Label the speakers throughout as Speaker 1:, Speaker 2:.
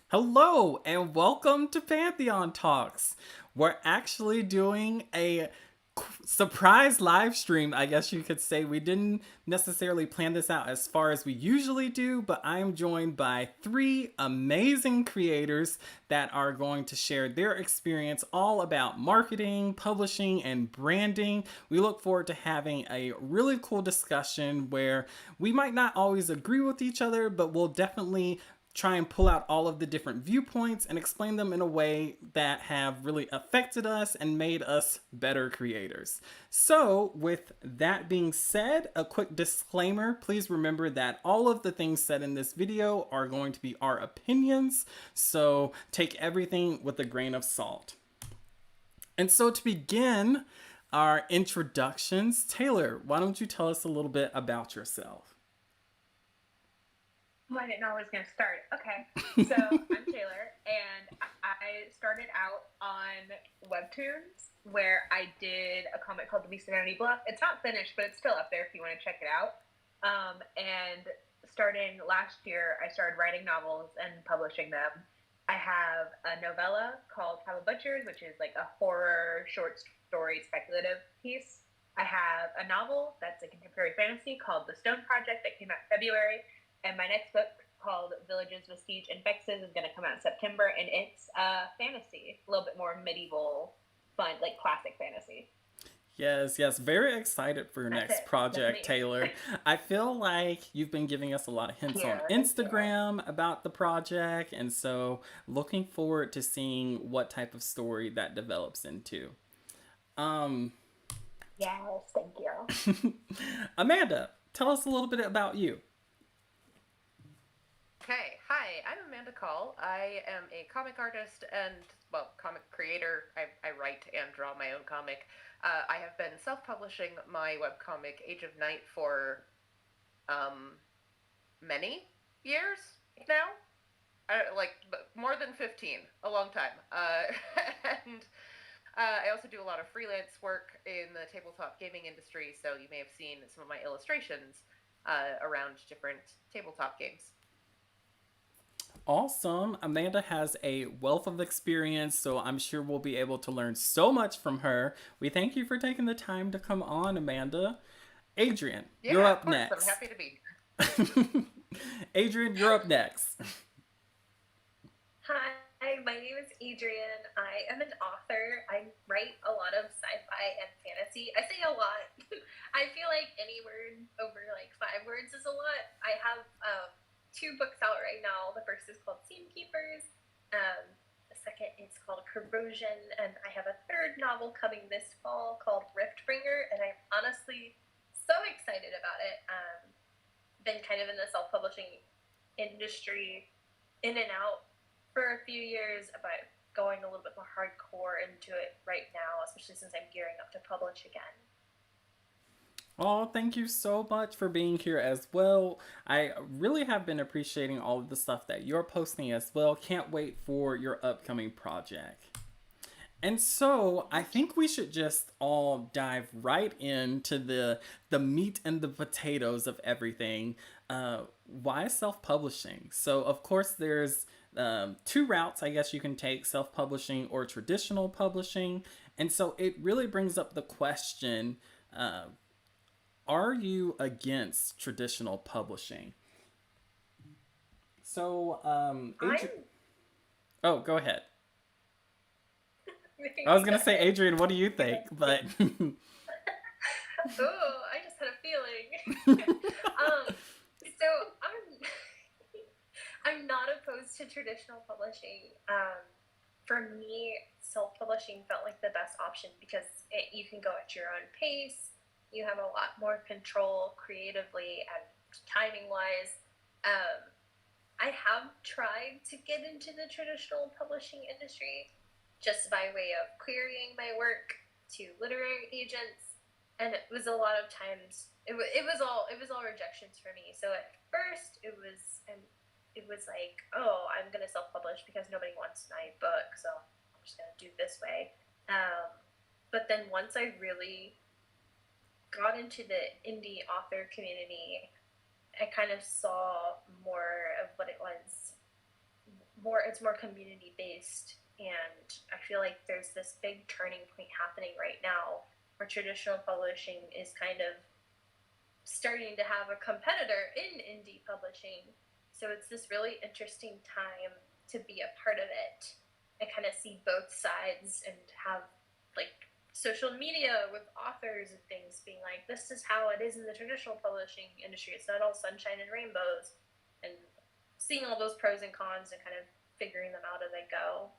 Speaker 1: Hello and welcome to Pantheon Talks. We're actually doing a surprise live stream, I guess you could say. We didn't necessarily plan this out as far as we usually do, but I am joined by three amazing creators that are going to share their experience all about marketing, publishing, and branding. We look forward to having a really cool discussion where we might not always agree with each other, but we'll definitely try and pull out all of the different viewpoints and explain them in a way that have really affected us and made us better creators. So, with that being said, a quick disclaimer, please remember that all of the things said in this video are going to be our opinions, so take everything with a grain of salt. And so to begin our introductions, Taylor, why don't you tell us a little bit about yourself?
Speaker 2: Well, I didn't know I was going to start. Okay. So I'm Taylor, and I started out on Webtoons, where I did a comic called The Beast of Vanity Bluff. It's not finished, but it's still up there if you want to check it out. And starting last year, I started writing novels and publishing them. I have a novella called Travel Butchers, which is like a horror short story speculative piece. I have a novel that's a contemporary fantasy called The Stone Project that came out in February. And my next book, called Villages, Vestige, and Vexes, is going to come out in September, and it's fantasy, a little bit more medieval, fun, like classic fantasy.
Speaker 1: Yes, yes. Very excited for your
Speaker 2: That's
Speaker 1: next
Speaker 2: it. That's
Speaker 1: project,
Speaker 2: me.
Speaker 1: Taylor. I feel like you've been giving us a lot of hints on
Speaker 2: Thank you.
Speaker 1: Instagram about the project, and so looking forward to seeing what type of story that develops into. Um,
Speaker 2: Yes, thank you.
Speaker 1: Amanda, tell us a little bit about you.
Speaker 3: Okay, hi, I'm Amanda Call. I am a comic artist and, well, comic creator. I write and draw my own comic. I have been self publishing my webcomic Age of Night for many years now. Like more than 15, a long time. And I also do a lot of freelance work in the tabletop gaming industry, so you may have seen some of my illustrations around different tabletop games.
Speaker 1: Awesome. Amanda has a wealth of experience, so I'm sure we'll be able to learn so much from her. We thank you for taking the time to come on, Amanda. Adrienne, you're
Speaker 3: Yeah, of
Speaker 1: up
Speaker 3: course, I'm
Speaker 1: next.
Speaker 3: happy to be.
Speaker 1: Adrienne, you're up next.
Speaker 4: Hi, my name is Adrienne. I am an author. I write a lot of sci-fi and fantasy. I say a lot. I feel like any word over like 5 words is a lot. I have two books out right now. The first is called Seamkeepers. The second is called Corrosion, and I have a third novel coming this fall called Riftt, and I'm honestly so excited about it. Been kind of in the self-publishing industry, in and out for a few years, but going a little bit more hardcore into it right now, especially since I'm gearing up to publish again.
Speaker 1: Oh, thank you so much for being here as well. I really have been appreciating all of the stuff that you're posting as well. Can't wait for your upcoming project. And so I think we should just all dive right into the meat and the potatoes of everything. Why self-publishing? So of course there's two routes I guess you can take: self-publishing or traditional publishing. And so it really brings up the question: are you against traditional publishing? So,
Speaker 4: I'm
Speaker 1: oh, go ahead. I was gonna say,
Speaker 4: okay.
Speaker 1: Adrienne, what do you think? But
Speaker 4: Oh, I just had a feeling. So I'm I'm not opposed to traditional publishing. For me, self-publishing felt like the best option because you can go at your own pace. You have a lot more control creatively and timing wise. Um, I have tried to get into the traditional publishing industry just by way of querying my work to literary agents, and it was a lot of times it was all rejections for me. So at first it was like, oh, I'm gonna self-publish because nobody wants my book, so I'm just gonna do this way. But then once I really got into the indie author community, I kind of saw more of it's more community based, and I feel like there's this big turning point happening right now where traditional publishing is kind of starting to have a competitor in indie publishing. So it's this really interesting time to be a part of it and kind of see both sides and have like social media with authors and things being like, this is how it is in the traditional publishing industry. It's not all sunshine and rainbows, and seeing all those pros and cons and kind of figuring them out as I go.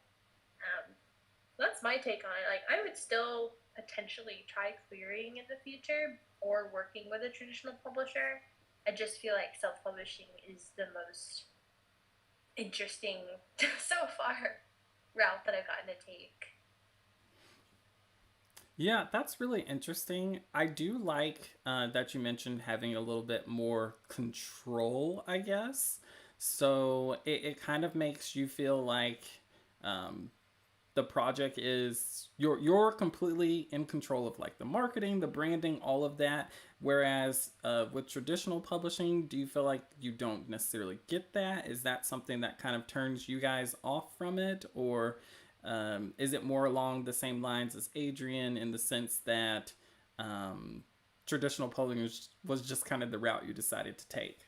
Speaker 4: That's my take on it. Like, I would still potentially try querying in the future or working with a traditional publisher. I just feel like self-publishing is the most interesting so far route that I've gotten to take.
Speaker 1: Yeah, that's really interesting. I do like that you mentioned having a little bit more control, I guess. So it kind of makes you feel like um, the project is you're completely in control of like the marketing, the branding, all of that. Whereas with traditional publishing, do you feel like you don't necessarily get that? Is that something that kind of turns you guys off from it, or is it more along the same lines as Adrienne in the sense that traditional publishing was just kind of the route you decided to take?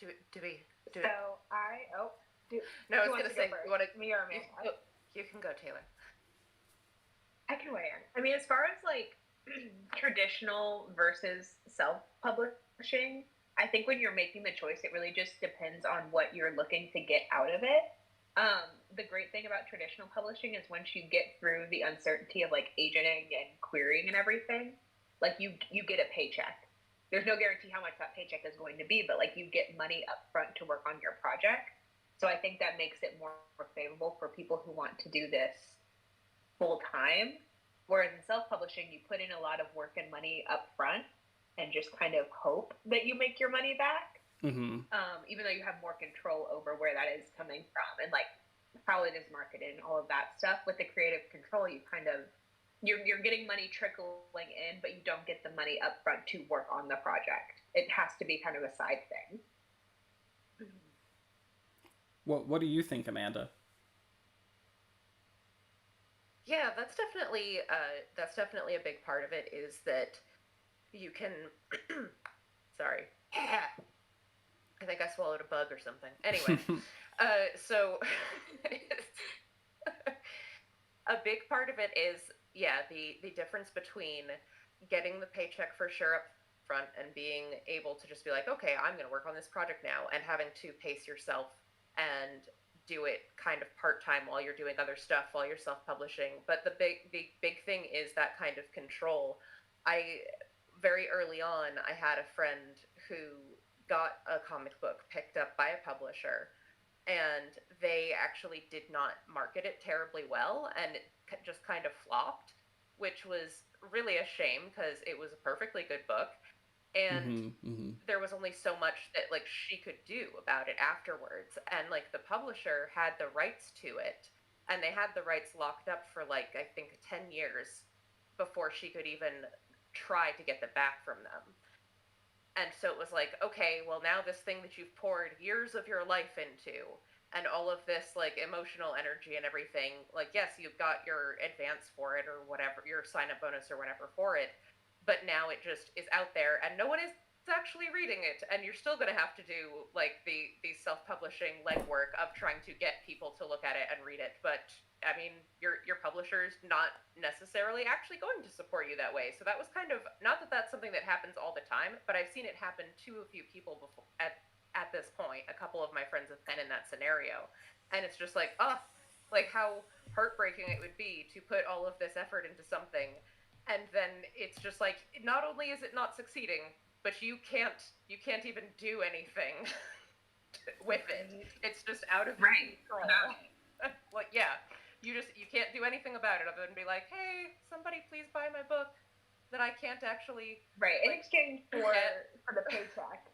Speaker 3: Do
Speaker 2: So
Speaker 3: it. No, I was going to say, you want to,
Speaker 2: me or me?
Speaker 3: you can go, Taylor.
Speaker 2: I can weigh in. I mean, as far as like traditional versus self-publishing, I think when you're making the choice, it really just depends on what you're looking to get out of it. The great thing about traditional publishing is once you get through the uncertainty of like agenting and querying and everything, like you get a paycheck. There's no guarantee how much that paycheck is going to be, but like you get money up front to work on your project. So I think that makes it more favorable for people who want to do this full time. Whereas in self-publishing, you put in a lot of work and money up front and just kind of hope that you make your money back.
Speaker 1: Mm-hmm.
Speaker 2: Even though you have more control over where that is coming from and like how it is marketed and all of that stuff. With the creative control, you kind of you're getting money trickling in, but you don't get the money up front to work on the project. It has to be kind of a side thing.
Speaker 1: What do you think, Amanda?
Speaker 3: Yeah, that's definitely a big part of it, is that you can sorry. I think I swallowed a bug or something. Anyway, so a big part of it is, yeah, the difference between getting the paycheck for sure up front and being able to just be like, okay, I'm going to work on this project now, and having to pace yourself and do it kind of part-time while you're doing other stuff, while you're self-publishing. But the big thing is that kind of control. Very early on, I had a friend who got a comic book picked up by a publisher, and they actually did not market it terribly well, and it just kind of flopped, which was really a shame because it was a perfectly good book. And there was only so much that like she could do about it afterwards, and like the publisher had the rights to it, and they had the rights locked up for like I think 10 years before she could even try to get them back from them. And so it was like, okay, well, now this thing that you've poured years of your life into and all of this like emotional energy and everything, like, yes, you've got your advance for it or whatever, your sign-up bonus or whatever for it, but now it just is out there and no one is actually reading it, and you're still going to have to do like the self-publishing legwork of trying to get people to look at it and read it. But I mean, your publisher's not necessarily actually going to support you that way. So that was kind of, not that that's something that happens all the time, but I've seen it happen to a few people before. At this point, a couple of my friends have been in that scenario, and it's just like, like how heartbreaking it would be to put all of this effort into something, and then it's just like, not only is it not succeeding, but you can't even do anything with it. It's just out of your control. Like, yeah, you can't do anything about it other than be like, hey, somebody please buy my book that I can't actually
Speaker 2: in exchange for the paycheck.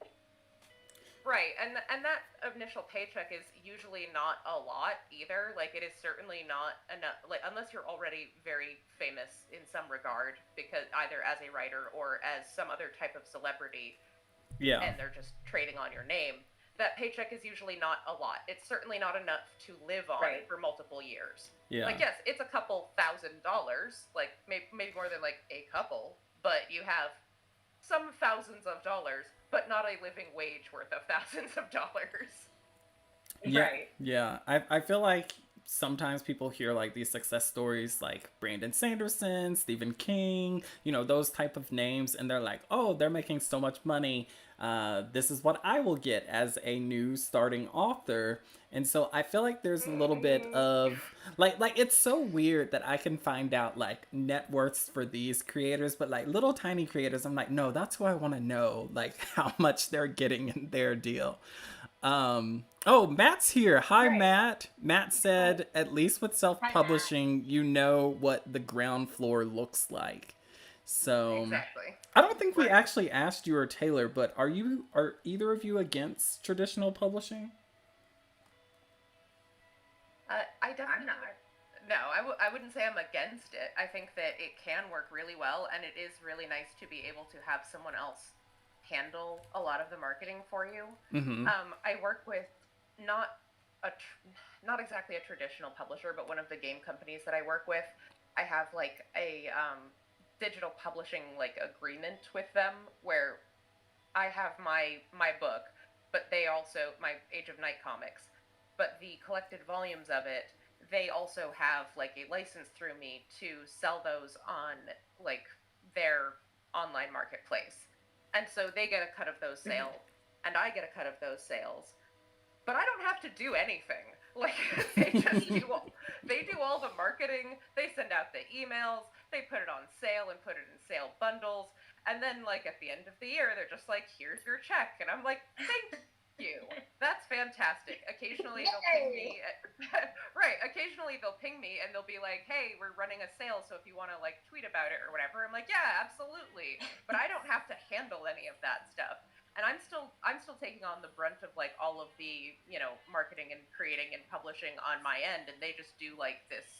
Speaker 3: Right, and that initial paycheck is usually not a lot either. Like, it is certainly not enough, like, unless you're already very famous in some regard, because either as a writer or as some other type of celebrity,
Speaker 1: yeah,
Speaker 3: and they're just trading on that paycheck is usually not a lot. It's certainly not enough to live on for multiple years.
Speaker 1: Yeah.
Speaker 3: Like, yes, it's a couple $1,000s, like maybe more than like a couple, but you have some thousands of dollars, but not a living wage worth of thousands of dollars.
Speaker 1: Yeah,
Speaker 2: Right.
Speaker 1: yeah. I feel like sometimes people hear like these success stories like Brandon Sanderson, Stephen King, you know, those type of names, and they're like, oh, they're making so much money. This is what I will get as a new starting author. And so I feel like there's a little bit of like it's so weird that I can find out like net worths for these creators, but like little tiny creators, I'm like, no, that's who I want to know, like how much they're getting in their deal. Oh, Matt's here. Hi,
Speaker 2: Right.
Speaker 1: Matt. Matt said, at least with self-publishing, you know what the ground floor looks like. So
Speaker 3: Exactly.
Speaker 1: I don't think we actually asked you or Taylor, but are either of you against traditional publishing?
Speaker 3: I definitely.
Speaker 2: I'm not.
Speaker 3: No, I wouldn't say I'm against it. I think that it can work really well, and it is really nice to be able to have someone else handle a lot of the marketing for you.
Speaker 1: Mm-hmm.
Speaker 3: I work with not exactly a traditional publisher, but one of the game companies that I work with. I have like a digital publishing like agreement with them where I have my book, but they also my Age of Night comics, but the collected volumes of it, they also have like a license through me to sell those on like their online marketplace. And so they get a cut of those sales, and I get a cut of those sales. But I don't have to do anything. Like they just they do all the marketing. They send out the emails. They put it on sale and put it in sale bundles. And then like at the end of the year, they're just like, "Here's your check." And I'm like, "Thank you. That's fantastic." Occasionally they'll ping me. Right. Occasionally they'll ping me and they'll be like, "Hey, we're running a sale, so if you want to like tweet about it or whatever." I'm like, "Yeah, absolutely." But I don't have to handle any of that stuff. And I'm still taking on the brunt of like all of the, you know, marketing and creating and publishing on my end, and they just do like this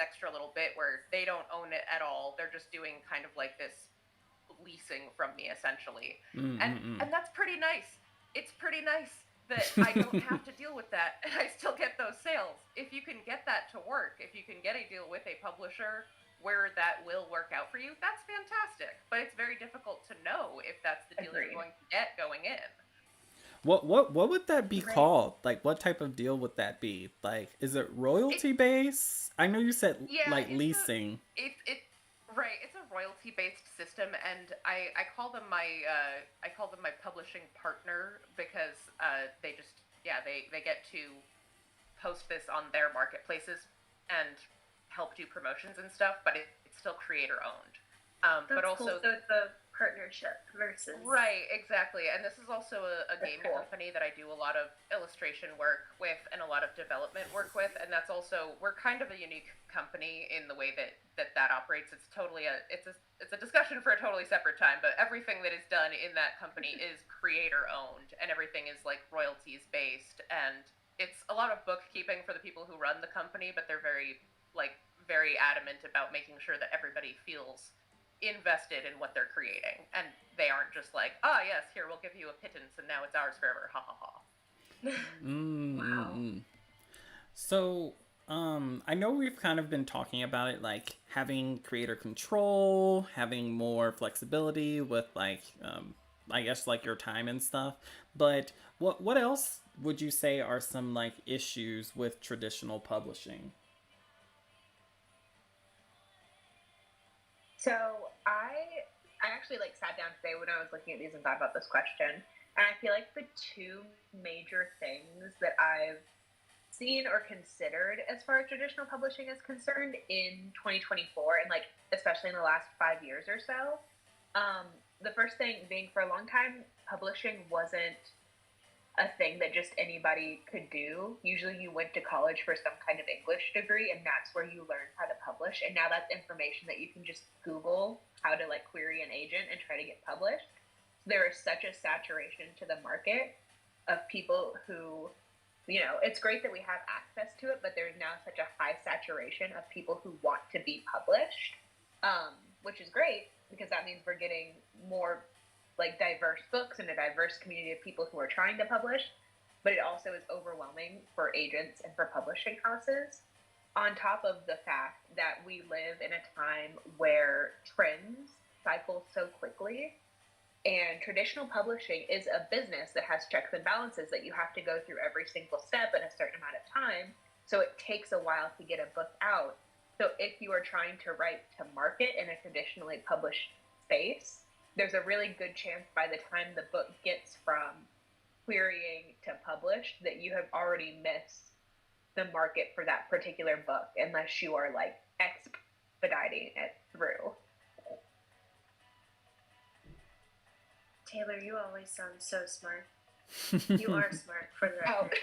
Speaker 3: extra little bit where they don't own it at all. They're just doing kind of like this leasing from me essentially. And that's pretty nice. It's pretty nice that I don't have to deal with that and I still get those sales. If you can get that to work, if you can get a deal with a publisher where that will work out for you, that's fantastic. But it's very difficult to know if that's the deal you're going to get going in.
Speaker 1: What would that be called? Like, what type of deal would that be? Like, is it royalty based? I know you said like leasing.
Speaker 3: Right. It's a royalty based system, and I call them my publishing partner because they just they get to post this on their marketplaces and help do promotions and stuff, but it's still creator owned. But also,
Speaker 4: cool. So it's a partnership versus
Speaker 3: right, exactly. And this is also a game company that I do a lot of illustration work with and a lot of development work with, and that's also, we're kind of a unique company in the way that operates. It's totally it's a discussion for a totally separate time, but everything that is done in that company is creator owned, and everything is like royalties based, and it's a lot of bookkeeping for the people who run the company, but they're very adamant about making sure that everybody feels invested in what they're creating, and they aren't just like, yes, here, we'll give you a pittance and now it's ours forever, ha ha ha.
Speaker 1: Wow. So I know we've kind of been talking about it, like having creator control, having more flexibility with like I guess like your time and stuff, but what else would you say are some like issues with traditional publishing?
Speaker 2: So I actually like sat down today when I was looking at these and thought about this question, and I feel like the two major things that I've seen or considered as far as traditional publishing is concerned in 2024, and like especially in the last 5 years or so, the first thing being, for a long time, publishing wasn't a thing that just anybody could do. Usually you went to college for some kind of English degree, and that's where you learned how to publish. And now that's information that you can just Google how to like query an agent and try to get published. There is such a saturation to the market of people who, you know, it's great that we have access to it, but there's now such a high saturation of people who want to be published, which is great because that means we're getting more like diverse books and a diverse community of people who are trying to publish, but it also is overwhelming for agents and for publishing houses. On top of the fact that we live in a time where trends cycle so quickly, and traditional publishing is a business that has checks and balances that you have to go through every single step in a certain amount of time. So it takes a while to get a book out. So if you are trying to write to market in a traditionally published space, there's a really good chance by the time the book gets from querying to published that you have already missed the market for that particular book, unless you are like expediting it through.
Speaker 4: Taylor, you always sound so smart. You are smart, for the record.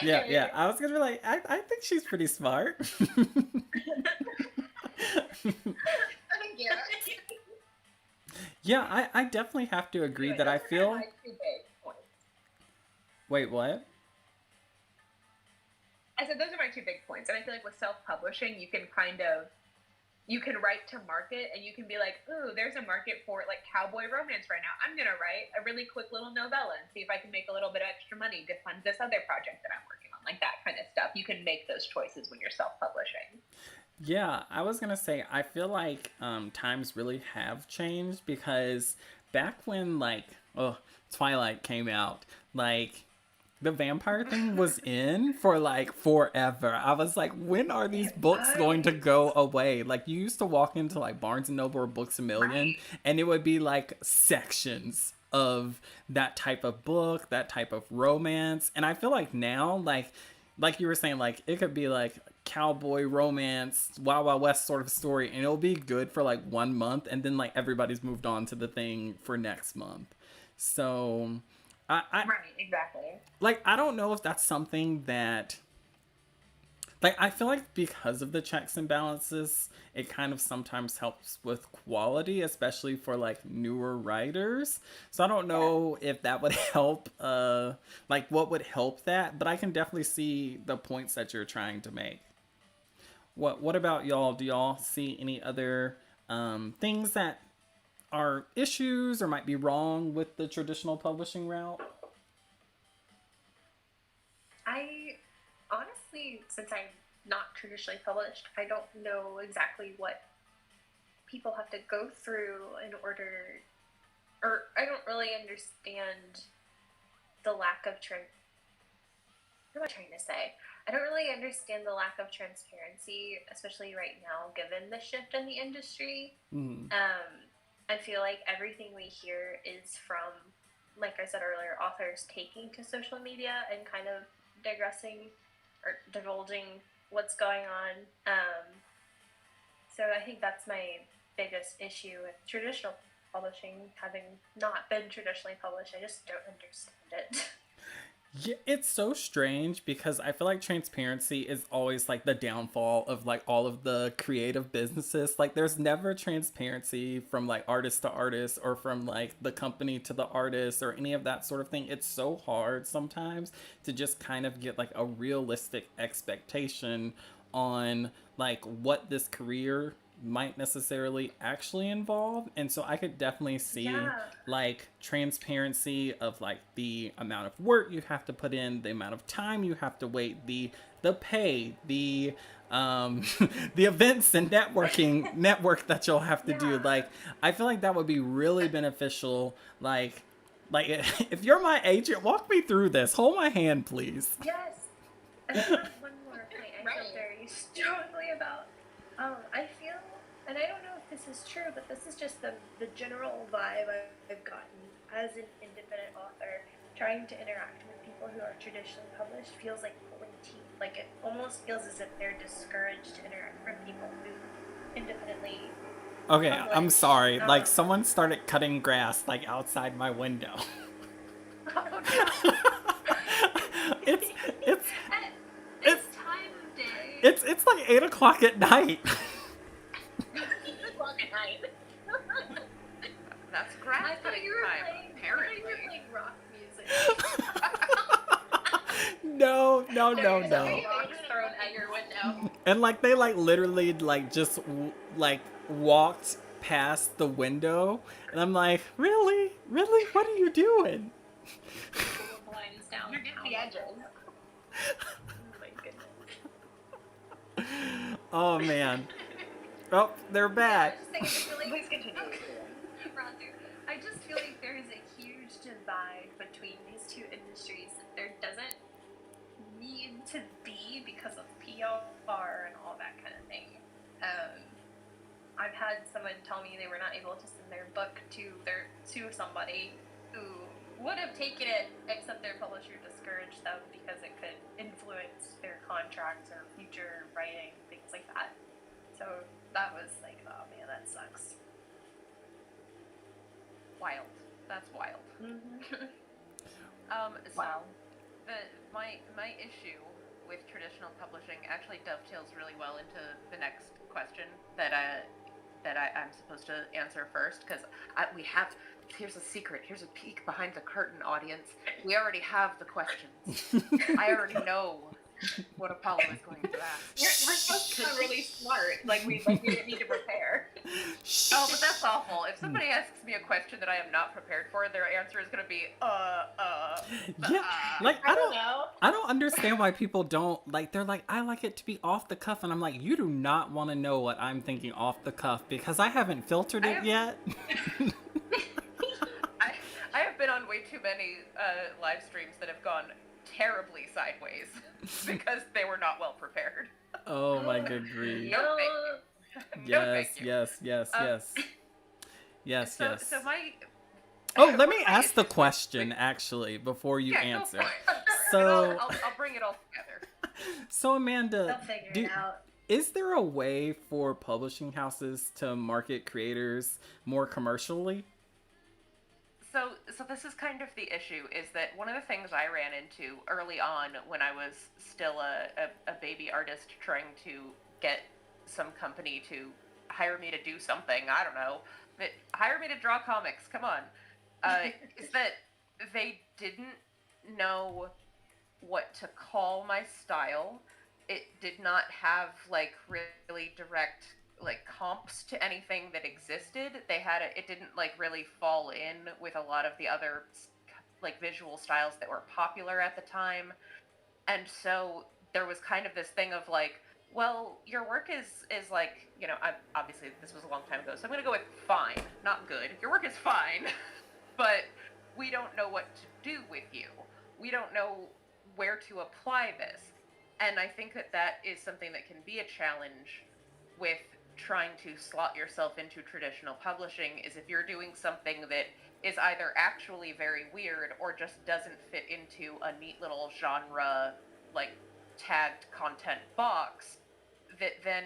Speaker 1: Yeah. I was gonna be like, I think she's pretty smart.
Speaker 2: Yeah.
Speaker 1: Yeah, I definitely have to agree that I feel.
Speaker 2: My two big points.
Speaker 1: Wait, what?
Speaker 2: I said those are my two big points, and I feel like with self-publishing, you can write to market, and you can be like, ooh, there's a market for like cowboy romance right now. I'm gonna write a really quick little novella and see if I can make a little bit of extra money to fund this other project that I'm working on, like that kind of stuff. You can make those choices when you're self-publishing.
Speaker 1: Yeah, I was gonna say, I feel like times really have changed, because back when like Twilight came out, like the vampire thing was in for like forever. I was like, when are these books going to go away? Like, you used to walk into like Barnes and Noble or Books A Million, and it would be like sections of that type of book, that type of romance. And I feel like now, like you were saying, like it could be like cowboy romance, Wild Wild West sort of story, and it'll be good for like 1 month, and then like everybody's moved on to the thing for next month. So right,
Speaker 2: exactly.
Speaker 1: Like, I don't know if that's something that, like, I feel like because of the checks and balances, it kind of sometimes helps with quality, especially for like newer writers. So I don't know if that would help, like what would help that, but I can definitely see the points that you're trying to make. What about y'all? Do y'all see any other things that are issues or might be wrong with the traditional publishing route?
Speaker 4: I honestly, since I'm not traditionally published, I don't know exactly what people have to go through in order, or I don't really understand the lack of what am I trying to say? I don't really understand the lack of transparency, especially right now, given the shift in the industry.
Speaker 1: Mm.
Speaker 4: I feel like everything we hear is from, like I said earlier, authors taking to social media and kind of digressing or divulging what's going on. So I think that's my biggest issue with traditional publishing, having not been traditionally published. I just don't understand it.
Speaker 1: Yeah, it's so strange, because I feel like transparency is always like the downfall of like all of the creative businesses. Like, there's never transparency from like artist to artist, or from like the company to the artist, or any of that sort of thing. It's so hard sometimes to just kind of get like a realistic expectation on like what this career might necessarily actually involve. And so I could definitely see like transparency of like the amount of work you have to put in, the amount of time you have to wait, the pay, the the events and network that you'll have to do. Like, I feel like that would be really beneficial. Like if you're my agent, walk me through this. Hold my hand, please.
Speaker 4: Yes. And I have one more point I feel very strongly about. I feel, and I don't know if this is true, but this is just the general vibe I've gotten as an independent author. Trying to interact with people who are traditionally published feels like pulling teeth. Like, it almost feels as if they're discouraged to interact with people who independently.
Speaker 1: Okay,
Speaker 4: publish.
Speaker 1: I'm sorry. Like, someone started cutting grass like outside my window.
Speaker 4: Oh no!
Speaker 1: It's
Speaker 4: time of day.
Speaker 1: It's like 8:00 at night.
Speaker 2: 8:00 at night.
Speaker 3: That's grass
Speaker 4: I thought you were
Speaker 3: time,
Speaker 4: playing.
Speaker 3: apparently.
Speaker 4: I thought you were playing rock music.
Speaker 1: No.
Speaker 2: Rocks thrown at your window.
Speaker 1: And like they like literally like just like walked past the window, and I'm like, really, really, what are you doing?
Speaker 4: Pull the blinds down.
Speaker 2: You're getting the edges.
Speaker 4: Oh my goodness.
Speaker 1: Oh man. Oh, they're back.
Speaker 4: I just feel like,
Speaker 2: Please continue.
Speaker 4: Ron, I just feel like there is a huge divide between these two industries that there doesn't need to be because of PR and all that kind of thing. I've had someone tell me they were not able to send their book to somebody who would have taken it, except their publisher discouraged them because it could influence their contracts or future writing, things like that. So that was like, oh man, that sucks.
Speaker 3: Wild. That's wild.
Speaker 4: Mm-hmm.
Speaker 3: So
Speaker 2: Wow.
Speaker 3: my issue with traditional publishing actually dovetails really well into the next question that I'm supposed to answer first, because here's a secret, here's a peek behind the curtain, audience. We already have the questions. I already know what Apollo is going to ask.
Speaker 2: We're supposed to sound really smart, like we didn't need to prepare.
Speaker 3: Oh, but that's awful. If somebody asks me a question that I am not prepared for, their answer is going to be,
Speaker 1: Yeah, like
Speaker 2: I don't know.
Speaker 1: I don't understand why people don't like. They're like, I like it to be off the cuff, and I'm like, you do not want to know what I'm thinking off the cuff because I haven't filtered it yet.
Speaker 3: I have been on way too many live streams that have gone terribly sideways because they were not well prepared.
Speaker 1: Oh my good grief!
Speaker 3: No, thank you. No,
Speaker 1: Yes,
Speaker 3: thank you.
Speaker 1: yes.
Speaker 3: So my.
Speaker 1: Oh, let me ask the question actually before you
Speaker 3: Yeah,
Speaker 1: answer.
Speaker 3: go for it.
Speaker 1: So,
Speaker 3: I'll bring it all together.
Speaker 1: so Amanda,
Speaker 4: They'll figure it out.
Speaker 1: is there a way for publishing houses to market creators more commercially?
Speaker 3: So this is kind of the issue, is that one of the things I ran into early on when I was still a baby artist trying to get some company to hire me to do something, I don't know, but hire me to draw comics, come on, is that they didn't know what to call my style. It did not have like really direct like comps to anything that existed. It didn't like really fall in with a lot of the other like visual styles that were popular at the time. And so there was kind of this thing of like, well, your work is like, obviously this was a long time ago, so I'm going to go with fine, not good. Your work is fine, but we don't know what to do with you. We don't know where to apply this. And I think that is something that can be a challenge with trying to slot yourself into traditional publishing, is if you're doing something that is either actually very weird or just doesn't fit into a neat little genre, like tagged content box, that then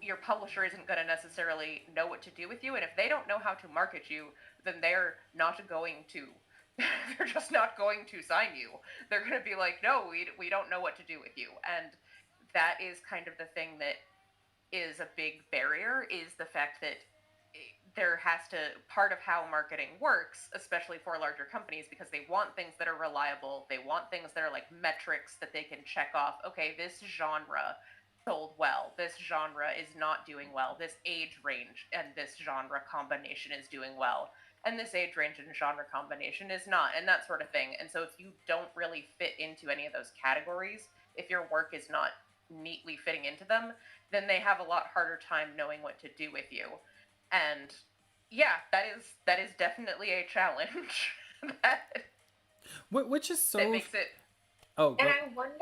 Speaker 3: your publisher isn't going to necessarily know what to do with you. And if they don't know how to market you, then they're not going to. They're just not going to sign you. They're going to be like, no, we don't know what to do with you. And that is kind of the thing that is a big barrier, is the fact that there has to, part of how marketing works, especially for larger companies, because they want things that are reliable, they want things that are like metrics that they can check off. Okay, this genre sold well, this genre is not doing well, this age range and this genre combination is doing well, and this age range and genre combination is not, and that sort of thing. And so if you don't really fit into any of those categories, if your work is not neatly fitting into them, then they have a lot harder time knowing what to do with you. And yeah, that is definitely a challenge.
Speaker 1: Which is so.
Speaker 3: That makes it.
Speaker 1: Oh.
Speaker 2: And I wonder.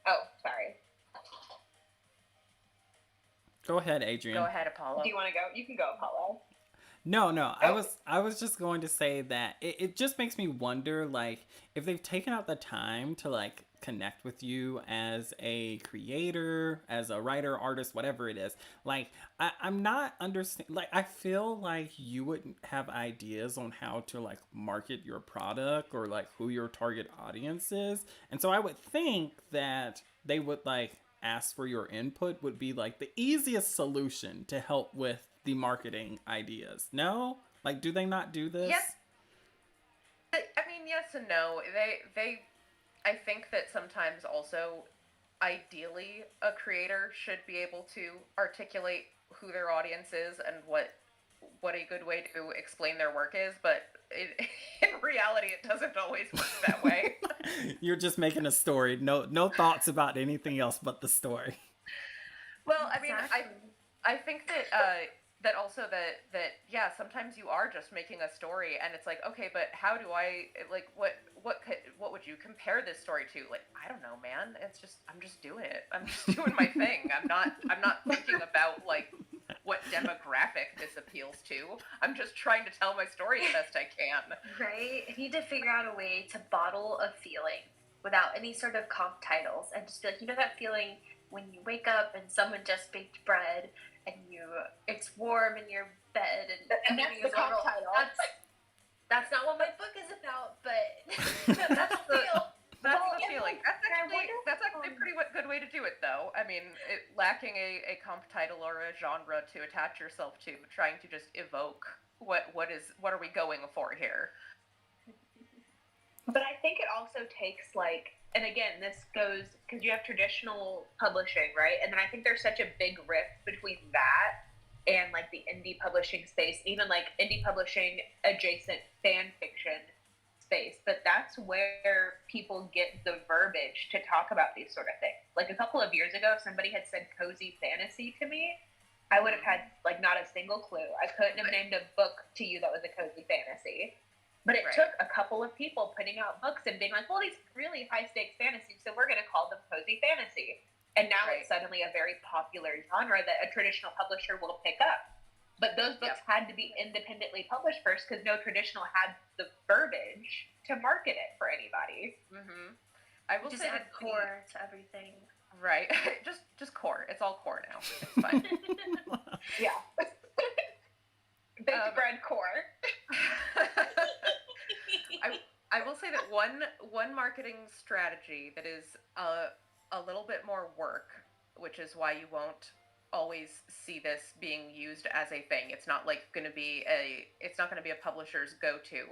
Speaker 2: Oh, sorry.
Speaker 1: Go ahead, Adrienne.
Speaker 3: Go ahead, Apollo.
Speaker 2: Do you want to go? You can go, Apollo.
Speaker 1: No. I was just going to say that it just makes me wonder, like, if they've taken out the time to like connect with you as a creator, as a writer, artist, whatever it is. Like, I'm not understand. Like, I feel like you would have ideas on how to like market your product or like who your target audience is, and so I would think that they would like ask for your input would be like the easiest solution to help with the marketing ideas. No? Like, do they not do this?
Speaker 3: Yes. I mean, yes and no. They I think that sometimes also, ideally, a creator should be able to articulate who their audience is and what a good way to explain their work is, but in reality, it doesn't always work that way.
Speaker 1: You're just making a story. No thoughts about anything else but the story.
Speaker 3: Well, I mean,
Speaker 4: Exactly.
Speaker 3: I think that that also that yeah, sometimes you are just making a story, and it's like, okay, but how do I like what would you compare this story to? Like, I don't know, man. I'm just doing it. I'm just doing my thing. I'm not thinking about like what demographic this appeals to. I'm just trying to tell my story the best I can.
Speaker 4: Right? I need to figure out a way to bottle a feeling without any sort of comp titles and just be like, you know that feeling when you wake up and someone just baked bread and it's warm in your bed and
Speaker 2: And that's
Speaker 4: everything
Speaker 2: the
Speaker 4: is a little-
Speaker 2: comp title.
Speaker 4: That's not what my book is about, but
Speaker 3: That's the that's
Speaker 2: Well,
Speaker 3: the
Speaker 2: yeah,
Speaker 3: feeling.
Speaker 2: I wonder
Speaker 3: That's actually a pretty good way to do it, though. I mean, lacking a comp title or a genre to attach yourself to, trying to just evoke what are we going for here.
Speaker 2: But I think it also takes like, and again, this goes because you have traditional publishing, right? And then I think there's such a big rift between that and like the indie publishing space, even like indie publishing adjacent fan fiction space. But that's where people get the verbiage to talk about these sort of things. Like a couple of years ago, if somebody had said cozy fantasy to me, I would have had like not a single clue. I couldn't have named a book to you that was a cozy fantasy. But it
Speaker 3: Right.
Speaker 2: took a couple of people putting out books and being like, well, these really high stakes fantasies, so we're going to call them cozy fantasy. And now
Speaker 3: Right.
Speaker 2: it's suddenly a very popular genre that a traditional publisher will pick up. But those books had to be independently published first because no traditional had the verbiage to market it for anybody.
Speaker 3: Mm-hmm. I will
Speaker 4: just
Speaker 3: say
Speaker 4: add
Speaker 3: that
Speaker 4: core to everything.
Speaker 3: right, just core. It's all core now. It's fine.
Speaker 2: Yeah. Baked bread core.
Speaker 3: I will say that one marketing strategy that is a little bit more work, which is why you won't always see this being used as a thing. It's not like going to be a publisher's go-to.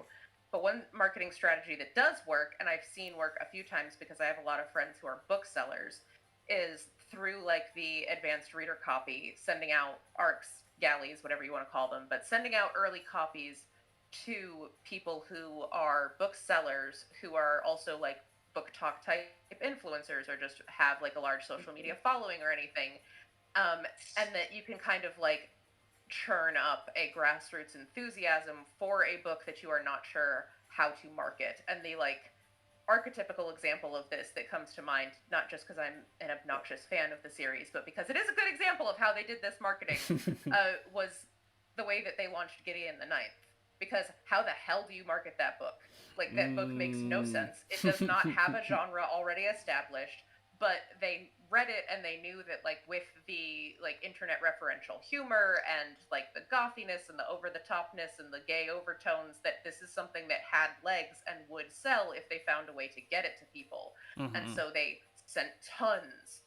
Speaker 3: But one marketing strategy that does work, and I've seen work a few times because I have a lot of friends who are booksellers, is through like the advanced reader copy, sending out ARCs, galleys, whatever you want to call them, but sending out early copies to people who are booksellers who are also like book talk type influencers or just have like a large social media following or anything, and that you can kind of like churn up a grassroots enthusiasm for a book that you are not sure how to market. And the like archetypical example of this that comes to mind, not just because I'm an obnoxious fan of the series, but because it is a good example of how they did this marketing, was the way that they launched Gideon the Ninth. Because how the hell do you market that book? Like, that book makes no sense. It does not have a genre already established, but they read it and they knew that, like, with the, like, internet referential humor and, like, the gothiness and the over-the-topness and the gay overtones, that this is something that had legs and would sell if they found a way to get it to people.
Speaker 1: Mm-hmm.
Speaker 3: And so they sent tons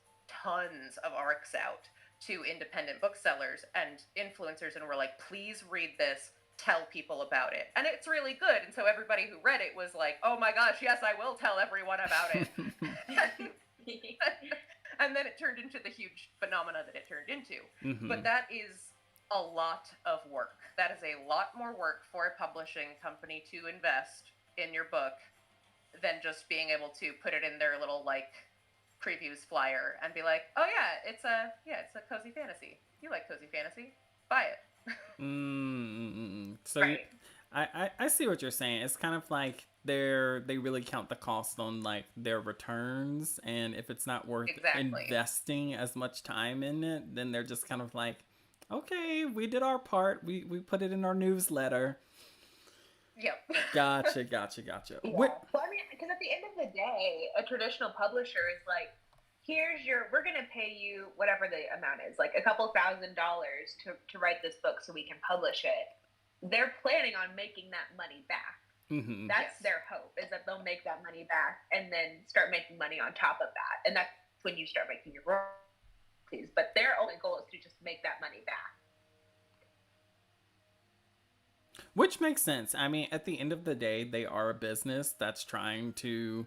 Speaker 3: of ARCs out to independent booksellers and influencers and were like, please read this, tell people about it. And it's really good. And so everybody who read it was like, oh my gosh, yes, I will tell everyone about it. And then it turned into the huge phenomena that it turned into.
Speaker 1: Mm-hmm.
Speaker 3: But that is a lot of work. That is a lot more work for a publishing company to invest in your book than just being able to put it in their little like previews flyer and be like, oh yeah, it's a cozy fantasy. You like cozy fantasy? Buy it.
Speaker 1: So
Speaker 2: Right.
Speaker 1: I see what you're saying. It's kind of like they really count the cost on like their returns, and if it's not worth
Speaker 3: Exactly.
Speaker 1: investing as much time in it, then they're just kind of like, okay, we did our part. We put it in our newsletter.
Speaker 3: Yep.
Speaker 1: Gotcha.
Speaker 2: Yeah. Well, I mean, because at the end of the day, a traditional publisher is like, we're going to pay you whatever the amount is, like a couple $1,000s to write this book so we can publish it. They're planning on making that money back.
Speaker 1: Mm-hmm.
Speaker 2: That's their hope, is that they'll make that money back and then start making money on top of that. And that's when you start making your royalties. But their only goal is to just make that money back.
Speaker 1: Which makes sense. I mean, at the end of the day, they are a business that's trying to,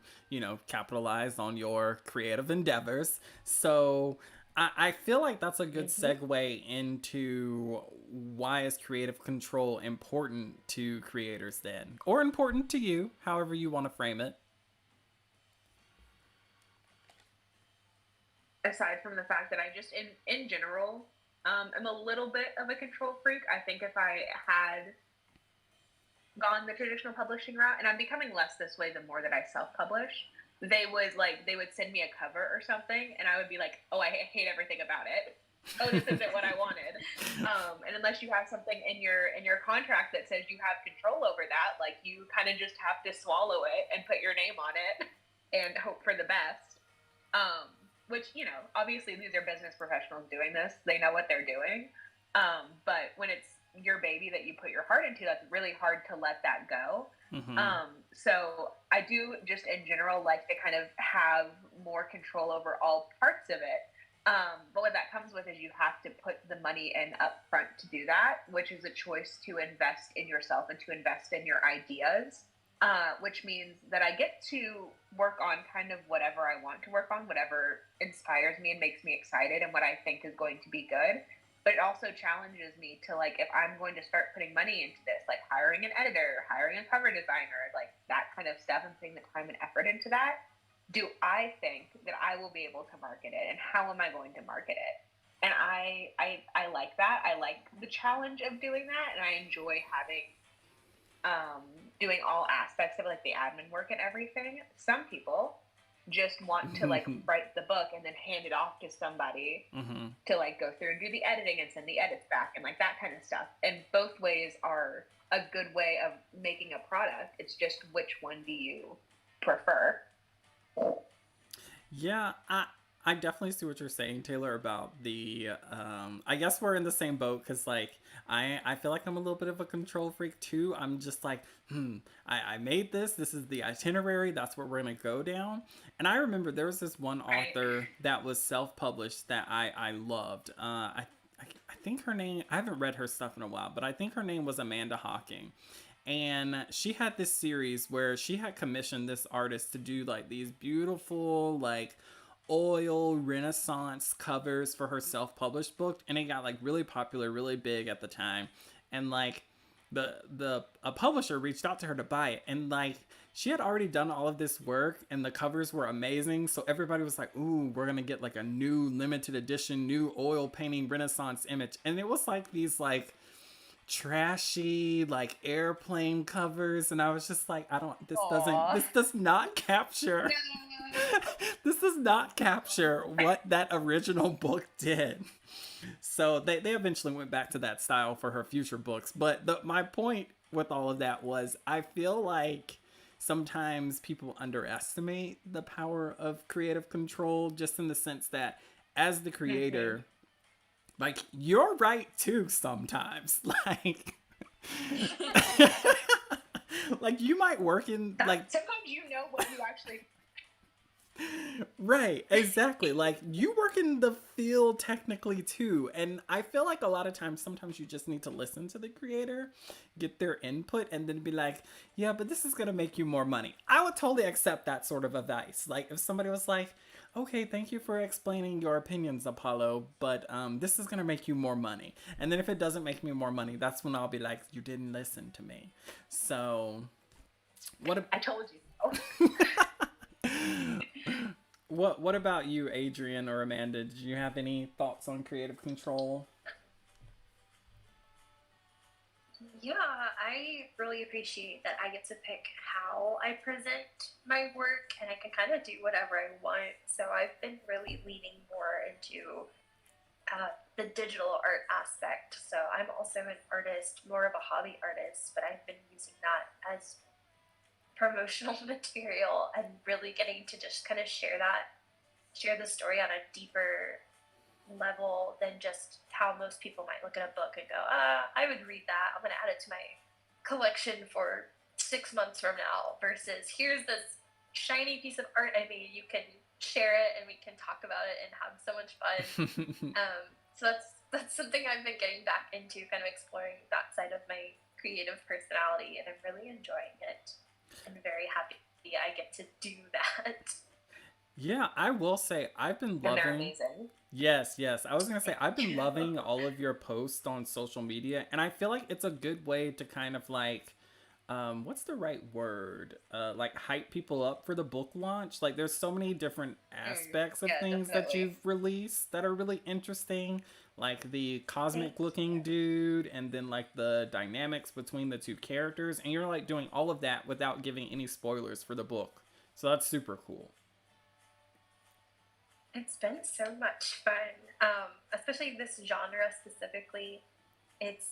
Speaker 1: capitalize on your creative endeavors. So I feel like that's a good segue into why is creative control important to creators then? Or important to you, however you want to frame it.
Speaker 2: Aside from the fact that I just, in general, am a little bit of a control freak. I think if I had gone the traditional publishing route, and I'm becoming less this way the more that I self-publish, they would send me a cover or something, and I would be like, oh, I hate everything about it. Oh, this isn't what I wanted. And unless you have something in your contract that says you have control over that, like, you kind of just have to swallow it and put your name on it and hope for the best. Which, you know, obviously these are business professionals doing this. They know what they're doing. But when it's your baby that you put your heart into, that's really hard to let that go. So I do just in general like to kind of have more control over all parts of it. But what that comes with is you have to put the money in up front to do that, which is a choice to invest in yourself and to invest in your ideas. Which means that I get to work on kind of whatever I want to work on, whatever inspires me and makes me excited and what I think is going to be good. But it also challenges me to, like, if I'm going to start putting money into this, like hiring an editor, hiring a cover designer, like that kind of stuff, and putting the time and effort into that, do I think that I will be able to market it, and how am I going to market it? And I like that. I like the challenge of doing that, and I enjoy having doing all aspects of, like, the admin work and everything. Some people just want to, like, write the book and then hand it off to somebody to, like, go through and do the editing and send the edits back and, like, that kind of stuff. And both ways are a good way of making a product. It's just which one do you prefer?
Speaker 1: Yeah, I definitely see what you're saying, Taylor, about the, I guess we're in the same boat, because, like, I feel like I'm a little bit of a control freak, too. I'm just like, I made this is the itinerary, that's where we're going to go down. And I remember there was this one author that was self-published that I loved. I think her name, I haven't read her stuff in a while, but I think her name was Amanda Hawking. And she had this series where she had commissioned this artist to do, like, these beautiful, like, oil Renaissance covers for her self-published book, and it got, like, really popular, really big at the time. And, like, a publisher reached out to her to buy it, and, like, she had already done all of this work, and the covers were amazing, so everybody was like, ooh, we're gonna get, like, a new limited edition, new oil painting Renaissance image. And it was like these, like, trashy, like, airplane covers, and I was just like, this does not capture this does not capture what that original book did. So they eventually went back to that style for her future books. But my point with all of that was, I feel like sometimes people underestimate the power of creative control, just in the sense that as the creator, like, you're right too sometimes. Like, like, you might work in, like,
Speaker 2: sometimes you know what you actually.
Speaker 1: Right, exactly. Like, you work in the field technically too, and I feel like a lot of times, sometimes you just need to listen to the creator, get their input, and then be like, yeah, but this is gonna make you more money. I would totally accept that sort of advice. Like, if somebody was like, okay, thank you for explaining your opinions, Apollo, but this is gonna make you more money. And then if it doesn't make me more money, that's when I'll be like, you didn't listen to me. So
Speaker 2: I told you so.
Speaker 1: What about you, Adrienne or Amanda? Did you have any thoughts on creative control?
Speaker 4: Yeah, I really appreciate that I get to pick how I present my work, and I can kind of do whatever I want. So I've been really leaning more into the digital art aspect. So I'm also an artist, more of a hobby artist, but I've been using that as promotional material and really getting to just kind of share the story on a deeper level than just how most people might look at a book and go, I would read that, I'm going to add it to my collection for 6 months from now, versus here's this shiny piece of art I made, you can share it and we can talk about it and have so much fun. So that's something I've been getting back into, kind of exploring that side of my creative personality, and I'm really enjoying it. I'm very happy I get to do that.
Speaker 1: Yeah, I will say I've been
Speaker 2: And they're
Speaker 1: loving.
Speaker 2: amazing.
Speaker 1: Yes, yes. I was gonna say I've been loving all of your posts on social media, and I feel like it's a good way to kind of like, what's the right word? Like hype people up for the book launch. Like, there's so many different aspects of
Speaker 3: Yeah,
Speaker 1: things that
Speaker 3: definitely.
Speaker 1: you've released that are really interesting. Like the cosmic looking dude, and then like the dynamics between the two characters, and you're like doing all of that without giving any spoilers for the book. So that's super cool.
Speaker 4: It's been so much fun, especially this genre specifically. It's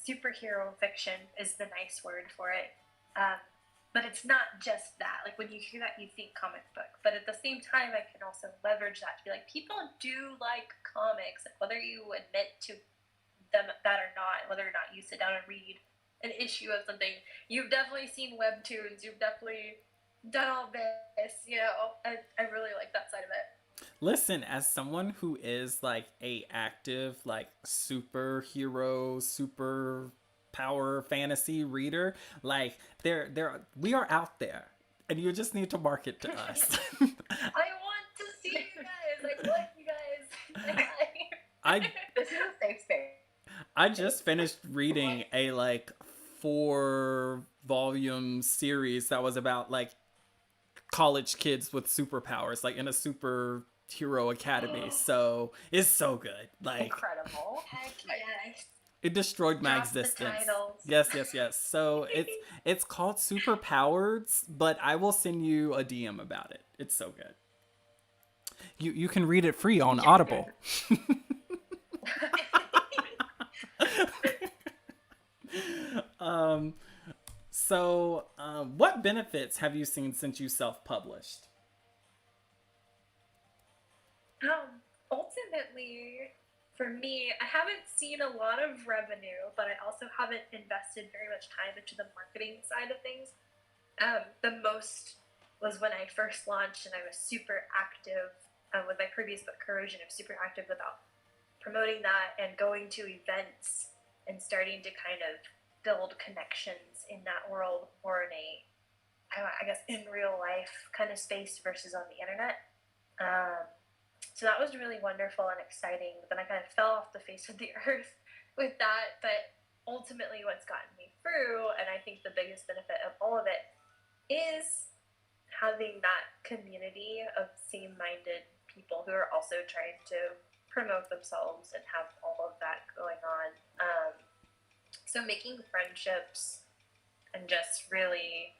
Speaker 4: superhero fiction is the nice word for it. Um, but it's not just that. Like when you hear that, you think comic book. But at the same time, I can also leverage that to be like, people do like comics, like, whether you admit to them that or not, whether or not you sit down and read an issue of something. You've definitely seen Webtoons. You've definitely done all this. I really like that side of it.
Speaker 1: Listen, as someone who is like a active like superhero, super power fantasy reader, like there we are out there, and you just need to market to us.
Speaker 4: I want to see you guys. I want you guys.
Speaker 1: I
Speaker 3: This is a safe space.
Speaker 1: I just finished reading a like 4 volume series that was about like college kids with superpowers, like in a superhero academy. So it's so good. Like
Speaker 3: Incredible.
Speaker 4: Heck yes.
Speaker 1: it destroyed my
Speaker 4: Drop the
Speaker 1: existence.
Speaker 4: titles.
Speaker 1: Yes, yes, yes. So it's called Superpowers, but I will send you a DM about it. It's so good. You can read it free on Audible. um what benefits have you seen since you self-published?
Speaker 4: Ultimately, for me, I haven't seen a lot of revenue, but I also haven't invested very much time into the marketing side of things. The most was when I first launched, and I was super active with my previous book, Corrosion. I was super active about promoting that and going to events and starting to kind of build connections in that world more in a, I guess, in real life kind of space versus on the internet. So that was really wonderful and exciting. But then I kind of fell off the face of the earth with that. But ultimately, what's gotten me through, and I think the biggest benefit of all of it, is having that community of same-minded people who are also trying to promote themselves and have all of that going on. So making friendships and just really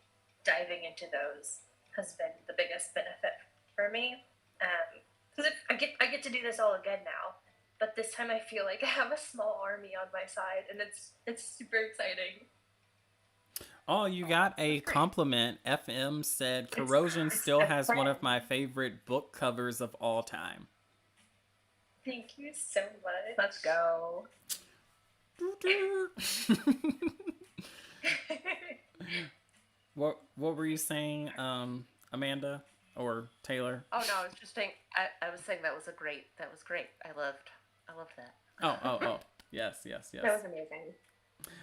Speaker 4: diving into those has been the biggest benefit for me. Because I get to do this all again now, but this time I feel like I have a small army on my side, and it's super exciting.
Speaker 1: Oh, you got a compliment. FM said Corrosion still has one of my favorite book covers of all time.
Speaker 4: Thank you so much.
Speaker 3: Let's go.
Speaker 1: What were you saying, Amanda or Taylor?
Speaker 3: Oh no, I was just saying. I was saying that was great. I loved that.
Speaker 1: Oh. Yes.
Speaker 2: That was amazing.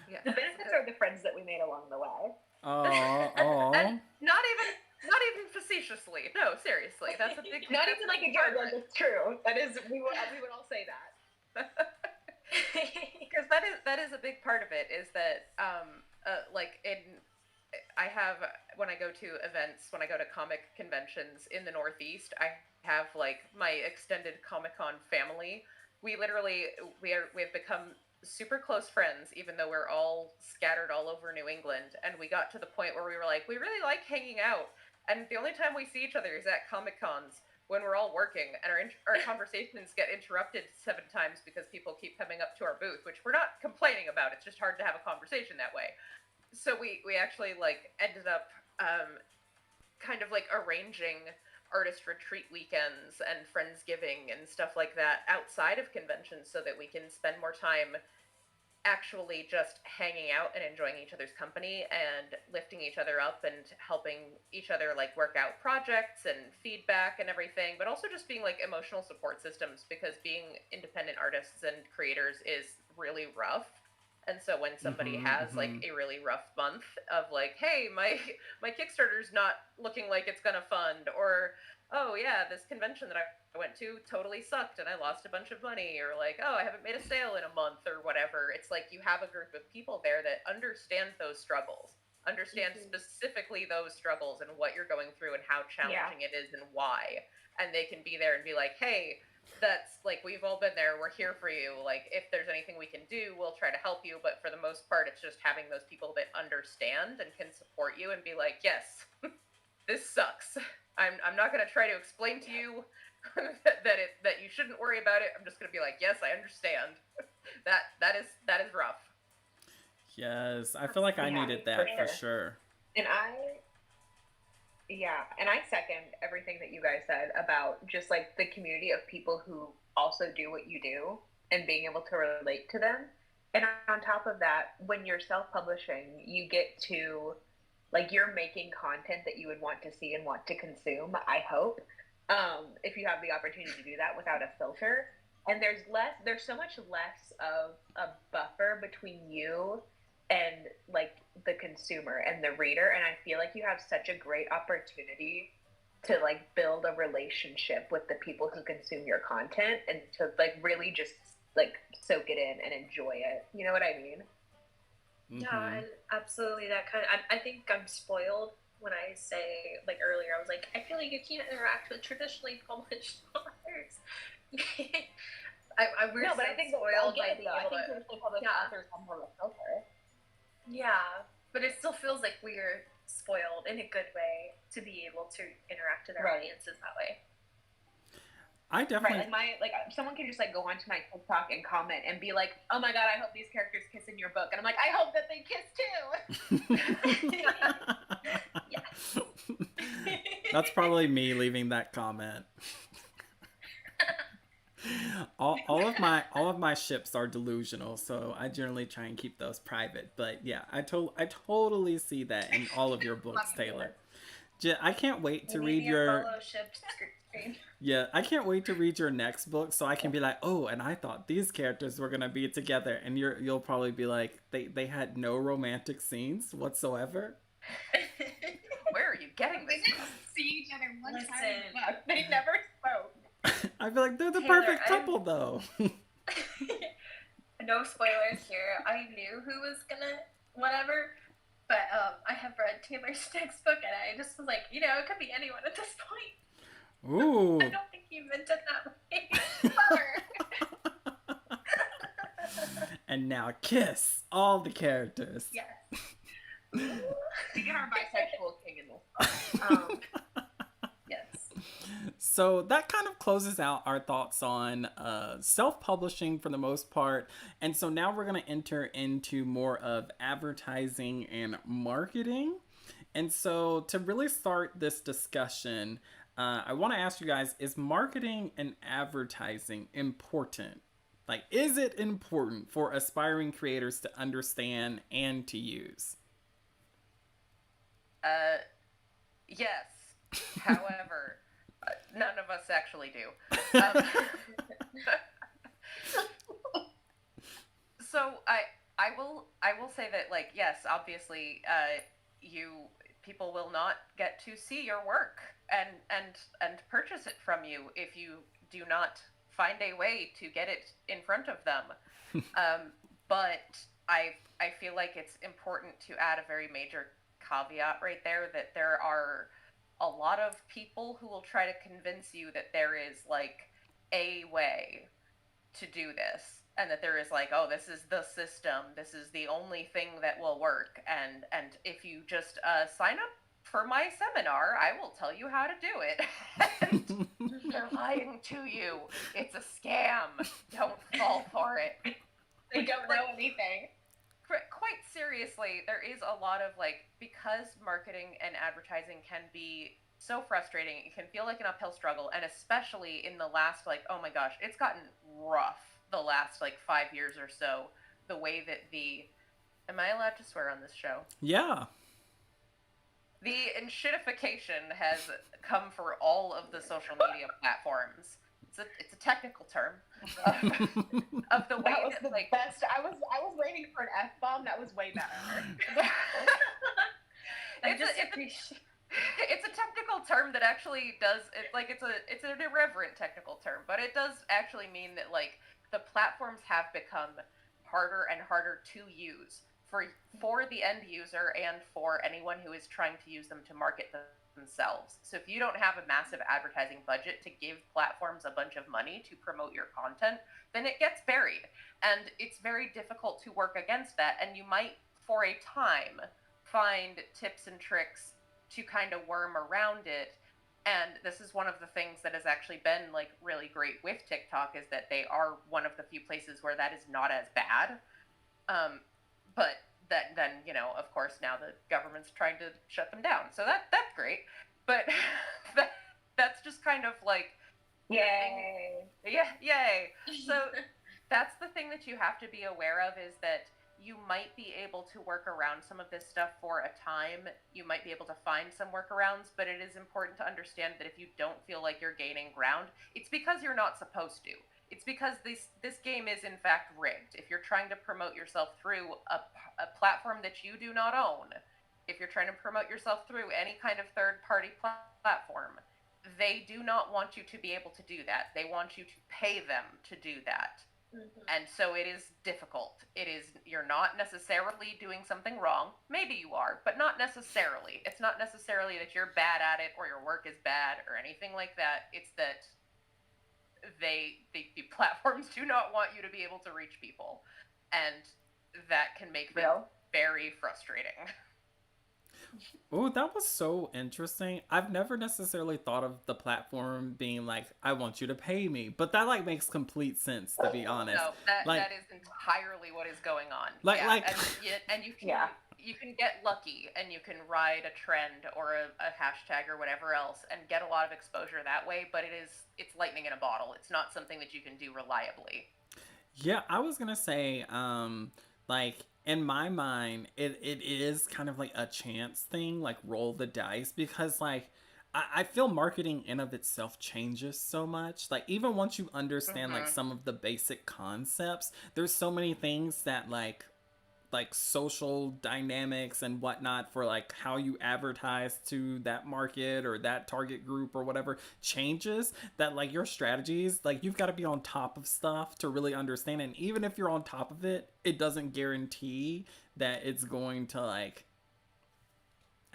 Speaker 3: Yeah.
Speaker 2: The benefits are the friends that we made along the way.
Speaker 1: Oh.
Speaker 3: And not even facetiously. No, seriously, that's a big.
Speaker 2: Not
Speaker 3: that's
Speaker 2: even
Speaker 3: a
Speaker 2: like a
Speaker 3: big part
Speaker 2: joke.
Speaker 3: of it.
Speaker 2: It's true. That is, we would all say that.
Speaker 3: Because that is a big part of it. Is that like I have, when I go to events, when I go to comic conventions in the Northeast, I have like my extended Comic-Con family. We have become super close friends, even though we're all scattered all over New England. And we got to the point where we were like, we really like hanging out. And the only time we see each other is at Comic-Cons when we're all working, and our conversations get interrupted 7 times because people keep coming up to our booth, which we're not complaining about. It's just hard to have a conversation that way. So we actually like ended up kind of like arranging artist retreat weekends and friendsgiving and stuff like that outside of conventions so that we can spend more time actually just hanging out and enjoying each other's company and lifting each other up and helping each other like work out projects and feedback and everything, but also just being like emotional support systems, because being independent artists and creators is really rough. And so when somebody has like a really rough month of like, hey, my Kickstarter's not looking like it's gonna fund, or oh yeah, this convention that I went to totally sucked and I lost a bunch of money, or like, oh, I haven't made a sale in a month or whatever. It's like you have a group of people there that understand those struggles, understand specifically those struggles and what you're going through and how challenging it is and why. And they can be there and be like, hey, that's like, we've all been there, we're here for you, like if there's anything we can do, we'll try to help you. But for the most part, it's just having those people that understand and can support you and be like, yes, this sucks. I'm not going to try to explain to you that you shouldn't worry about it. I'm just going to be like, yes, I understand. that is rough.
Speaker 1: Yes, I feel like I needed that for sure.
Speaker 2: And I second everything that you guys said about just like the community of people who also do what you do and being able to relate to them. And on top of that, when you're self-publishing, you get to, like, you're making content that you would want to see and want to consume, I hope, if you have the opportunity to do that without a filter. And there's so much less of a buffer between you and like the consumer and the reader. And I feel like you have such a great opportunity to like build a relationship with the people who consume your content and to like really just like soak it in and enjoy it. You know what I mean?
Speaker 4: Yeah, and absolutely that kind of, I think I'm spoiled when I say, like earlier, I was like, I feel like you can't interact with traditionally published authors. We're
Speaker 2: but I think
Speaker 4: spoiled by being
Speaker 2: I
Speaker 4: able
Speaker 2: think
Speaker 4: to,
Speaker 2: traditionally published authors have more of a filter.
Speaker 4: yeah, but it still feels like we're spoiled in a good way to be able to interact with our audiences that way.
Speaker 1: I definitely
Speaker 2: like someone can just like go onto my TikTok and comment and be like, oh my god, I hope these characters kiss in your book, and I'm like, I hope that they kiss too.
Speaker 4: Yes.
Speaker 1: That's probably me leaving that comment. all of my ships are delusional, so I generally try and keep those private. But yeah, I totally see that in all of your books, Taylor. I can't wait to read your I can't wait to read your next book so I can be like, oh, and I thought these characters were gonna be together, and you'll probably be like, they had no romantic scenes whatsoever.
Speaker 3: Where are you getting this?
Speaker 4: They didn't see each other one time in the book.
Speaker 2: They never spoke.
Speaker 1: I feel like they're the
Speaker 4: Taylor,
Speaker 1: perfect couple though.
Speaker 4: No spoilers here. I knew who was gonna whatever, but I have read Taylor's next book and I just was like, it could be anyone at this point.
Speaker 1: Ooh.
Speaker 4: I don't think he meant it that way.
Speaker 1: And now kiss all the characters.
Speaker 4: Yes.
Speaker 2: We get our bisexual king in this.
Speaker 4: Yes.
Speaker 1: So that kind of closes out our thoughts on self-publishing for the most part. And so now we're going to enter into more of advertising and marketing. And so to really start this discussion, I want to ask you guys, is marketing and advertising important? Like, is it important for aspiring creators to understand and to use?
Speaker 3: Yes. However, none of us actually do. So I will say that, like, yes, obviously, people will not get to see your work and purchase it from you if you do not find a way to get it in front of them. But I feel like it's important to add a very major caveat right there, that there are a lot of people who will try to convince you that there is like a way to do this, and that there is like, oh, this is the system, this is the only thing that will work, and if you just sign up for my seminar, I will tell you how to do it. And they're lying to you. It's a scam. Don't fall for it.
Speaker 2: They don't know anything.
Speaker 3: Quite seriously, there is a lot of, like, because marketing and advertising can be so frustrating, it can feel like an uphill struggle, and especially in the last, like, oh my gosh, it's gotten rough the last, like, 5 years or so, the way that am I allowed to swear on this show?
Speaker 1: Yeah. The
Speaker 3: enshittification has come for all of the social media platforms. It's a technical term of the way
Speaker 2: that was
Speaker 3: that,
Speaker 2: the
Speaker 3: like,
Speaker 2: best. I was waiting for an F-bomb. That was way better.
Speaker 3: It's a technical term that actually does it, like it's an irreverent technical term, but it does actually mean that like the platforms have become harder and harder to use for the end user and for anyone who is trying to use them to market themselves. So if you don't have a massive advertising budget to give platforms a bunch of money to promote your content, then it gets buried. And it's very difficult to work against that, and you might for a time find tips and tricks to kind of worm around it. And this is one of the things that has actually been like really great with TikTok, is that they are one of the few places where that is not as bad. But then of course now the government's trying to shut them down, so that's great. But that's just kind of like,
Speaker 2: yay,
Speaker 3: yeah, yay. So that's the thing that you have to be aware of, is that you might be able to work around some of this stuff for a time. You might be able to find some workarounds, but it is important to understand that if you don't feel like you're gaining ground, it's because you're not supposed to. It's because this game is in fact rigged. If you're trying to promote yourself through a platform that you do not own, if you're trying to promote yourself through any kind of third-party platform, they do not want you to be able to do that. They want you to pay them to do that. Mm-hmm. And so it is difficult. You're not necessarily doing something wrong. Maybe you are, but not necessarily. It's not necessarily that you're bad at it or your work is bad or anything like that. It's that the platforms do not want you to be able to reach people. And that can make things very frustrating.
Speaker 1: Oh, that was so interesting. I've never necessarily thought of the platform being like, I want you to pay me. But that like makes complete sense, to be honest.
Speaker 3: No, that is entirely what is going on. And you can get lucky and you can ride a trend or a hashtag or whatever else and get a lot of exposure that way, but it's lightning in a bottle. It's not something that you can do reliably.
Speaker 1: Yeah, I was gonna say, like, in my mind, it is kind of like a chance thing, like roll the dice, because like I feel marketing in of itself changes so much. Like even once you understand like some of the basic concepts, there's so many things that like social dynamics and whatnot for like how you advertise to that market or that target group or whatever changes, that like your strategies, like you've got to be on top of stuff to really understand it. And even if you're on top of it, it doesn't guarantee that it's going to like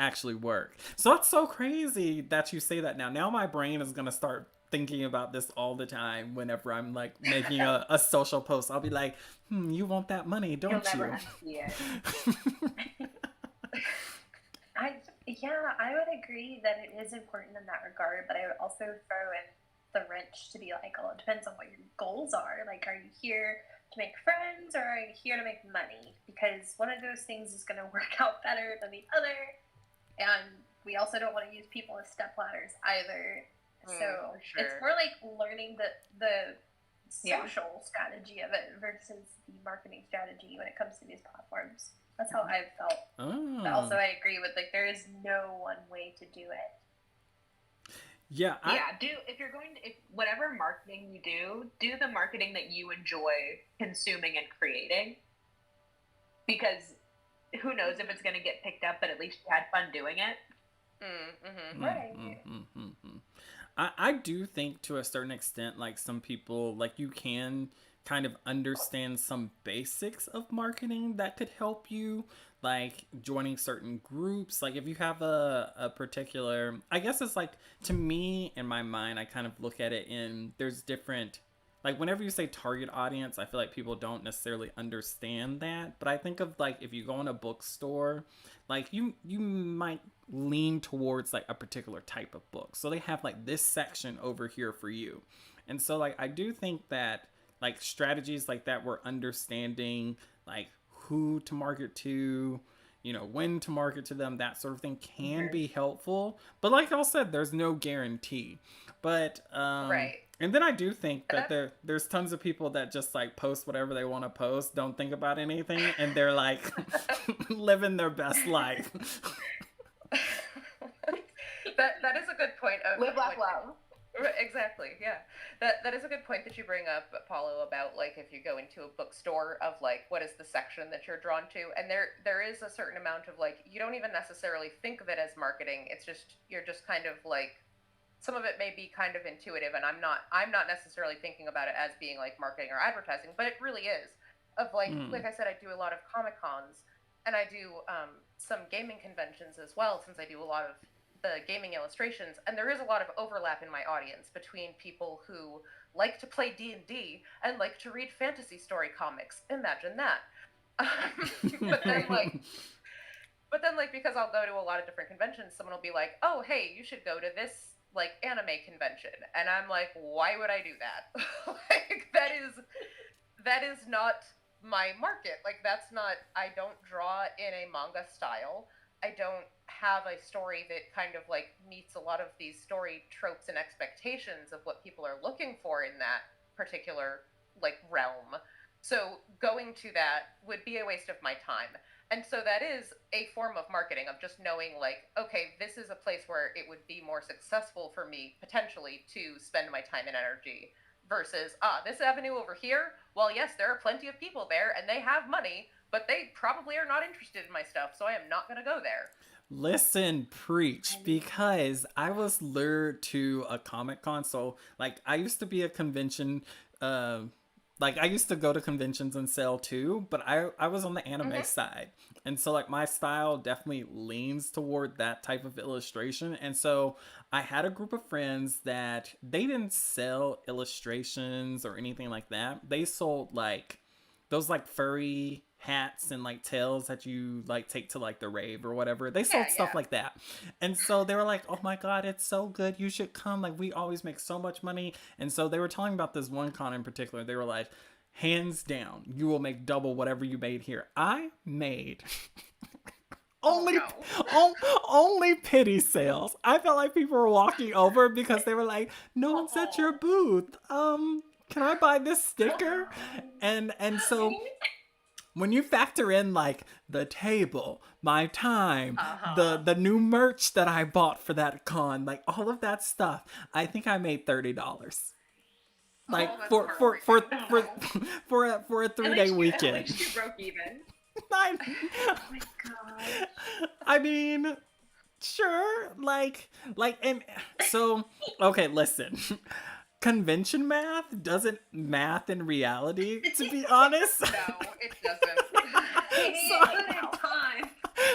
Speaker 1: actually work. So that's so crazy that you say that now. Now my brain is going to start thinking about this all the time whenever I'm like making a social post. I'll be like, you want that money, don't you?
Speaker 2: You'll never have to see it. I would agree that it is important in that regard, but I would also throw in the wrench to be like, it depends on what your goals are. Like, are you here to make friends or are you here to make money? Because one of those things is going to work out better than the other. And we also don't want to use people as stepladders either. So it's more like learning the social strategy of it versus the marketing strategy when it comes to these platforms. That's how I've felt. But also I agree with like there is no one way to do it.
Speaker 1: Yeah.
Speaker 2: If whatever marketing you do the marketing that you enjoy consuming and creating. Because who knows if it's going to get picked up, but at least you had fun doing it. Right.
Speaker 1: I do think to a certain extent, like some people, like you can kind of understand some basics of marketing that could help you, like joining certain groups. Like if you have a particular, I guess it's like, to me, in my mind, I kind of look at it in, there's different, like whenever you say target audience, I feel like people don't necessarily understand that. But I think of like, if you go in a bookstore, like you might lean towards like a particular type of book. So they have like this section over here for you. And so like, I do think that like strategies like that, we're understanding like who to market to, when to market to them, that sort of thing can be helpful. But like I said, there's no guarantee. But,
Speaker 3: right.
Speaker 1: And then I do think that there's tons of people that just like post whatever they want to post, don't think about anything, and they're like living their best life.
Speaker 3: That is a good point.
Speaker 2: Live, laugh, love.
Speaker 3: Exactly. Yeah. That is a good point that you bring up, Paulo, about like if you go into a bookstore of like what is the section that you're drawn to, and there is a certain amount of like you don't even necessarily think of it as marketing. It's just you're just kind of like some of it may be kind of intuitive, and I'm not necessarily thinking about it as being like marketing or advertising, but it really is. Of like I said, I do a lot of Comic Cons, and I do some gaming conventions as well, since I do a lot of the gaming illustrations, and there is a lot of overlap in my audience between people who like to play D&D and like to read fantasy story comics. Imagine that. but then like because I'll go to a lot of different conventions, someone will be like, "Oh, hey, you should go to this like anime convention." And I'm like, "Why would I do that?" Like that is not my market. Like that's not I don't draw in a manga style. I don't have a story that kind of like meets a lot of these story tropes and expectations of what people are looking for in that particular like realm. So going to that would be a waste of my time. And so that is a form of marketing of just knowing like, okay, this is a place where it would be more successful for me potentially to spend my time and energy versus this avenue over here. Well, yes, there are plenty of people there and they have money, but they probably are not interested in my stuff, so I am not going to go there.
Speaker 1: Listen, preach, because I was lured to a Comic Con. So, like, I used to be a convention, like, I used to go to conventions and sell too, but I was on the anime side. And so, like, my style definitely leans toward that type of illustration. And so, I had a group of friends that they didn't sell illustrations or anything like that. They sold, like, those like furry hats and like tails that you like take to like the rave or whatever. They sold stuff like that. And so they were like, "Oh my god, it's so good. You should come. Like we always make so much money." And so they were telling about this one con in particular. They were like, "Hands down, you will make double whatever you made here." I made only only pity sales. I felt like people were walking over because they were like, "No one's at your booth. Can I buy this sticker?" And so when you factor in like the table, my time, the new merch that I bought for that con, like all of that stuff, I think I made $30. Like for a 3-day weekend.
Speaker 2: At least you broke even.
Speaker 1: I,
Speaker 4: Oh my god.
Speaker 1: I mean, sure, and so okay, listen. Convention math doesn't math in reality, to be honest.
Speaker 3: No, it doesn't.
Speaker 2: Time.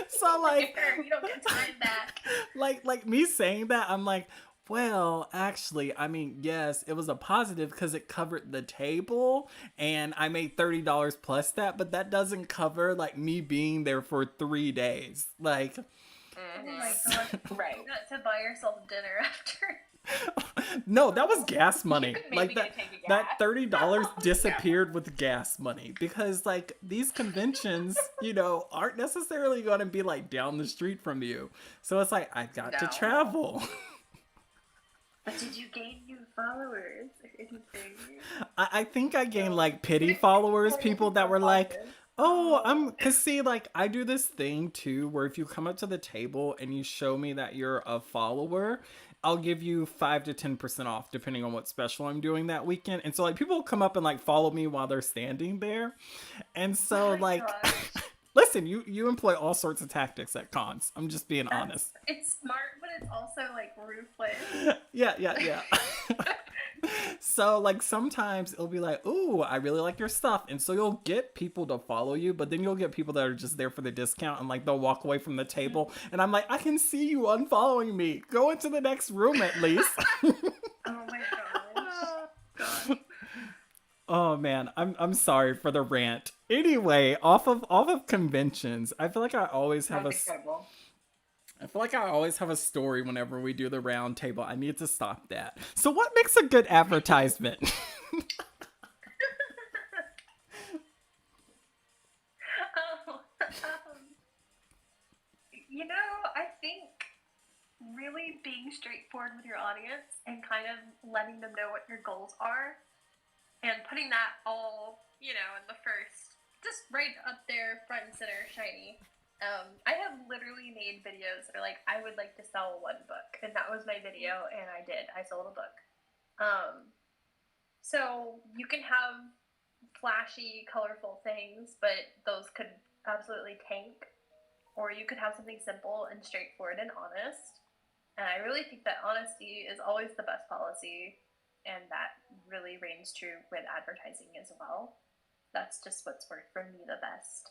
Speaker 1: So like
Speaker 2: You don't get time back.
Speaker 1: like me saying that, I'm like, well, actually, I mean, yes, it was a positive because it covered the table and I made $30 plus that, but that doesn't cover like me being there for 3 days. Like,
Speaker 4: Oh my god.
Speaker 2: Right.
Speaker 4: You got to buy yourself dinner after.
Speaker 1: no, that was gas money.
Speaker 2: could
Speaker 1: Like
Speaker 2: maybe
Speaker 1: that,
Speaker 2: take a
Speaker 1: that
Speaker 2: gas.
Speaker 1: $30 disappeared with gas money because like these conventions, aren't necessarily going to be like down the street from you. So it's like I got to
Speaker 3: No.
Speaker 1: travel.
Speaker 4: But did you gain new followers or anything?
Speaker 1: I think I gained like pity followers, people that were like, "Oh, cause see, like I do this thing too, where if you come up to the table and you show me that you're a follower, I'll give you 5 to 10% off depending on what special I'm doing that weekend." And so like people will come up and like follow me while they're standing there, and so like. Listen, you employ all sorts of tactics at cons. I'm just being honest.
Speaker 4: It's smart, but it's also like ruthless.
Speaker 1: Yeah. So like sometimes it'll be like, "Ooh, I really like your stuff," and so you'll get people to follow you, but then you'll get people that are just there for the discount and like they'll walk away from the table, and I'm like, "I can see you unfollowing me. Go into the next room at least."
Speaker 4: Oh my gosh.
Speaker 1: Oh man, I'm sorry for the rant. Anyway, off of conventions, I feel like I always have a story whenever we do the round table. I need to stop that. So what makes a good advertisement?
Speaker 4: I think really being straightforward with your audience and kind of letting them know what your goals are and putting that all, in the first, just right up there, front and center, shiny. I have literally made videos that are like, I would like to sell one book, and that was my video, and I did. I sold a book. So you can have flashy, colorful things, but those could absolutely tank. Or you could have something simple and straightforward and honest. And I really think that honesty is always the best policy, and that really reigns true with advertising as well. That's just what's worked for me the best.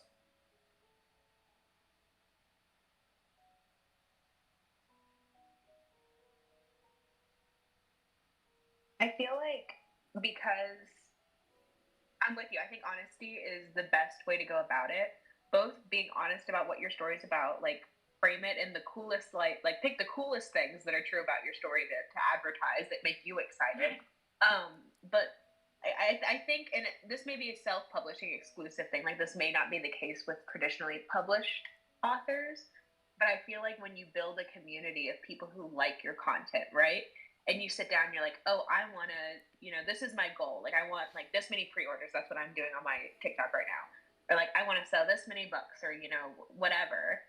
Speaker 2: I feel like because I'm with you, I think honesty is the best way to go about it. Both being honest about what your story's about, like frame it in the coolest light, like pick the coolest things that are true about your story to advertise that make you excited. But I think, and this may be a self-publishing exclusive thing, like this may not be the case with traditionally published authors, but I feel like when you build a community of people who like your content, right? And you sit down, you're like, oh, I want to, this is my goal. Like, I want like this many pre-orders. That's what I'm doing on my TikTok right now. Or like, I want to sell this many books, or, whatever.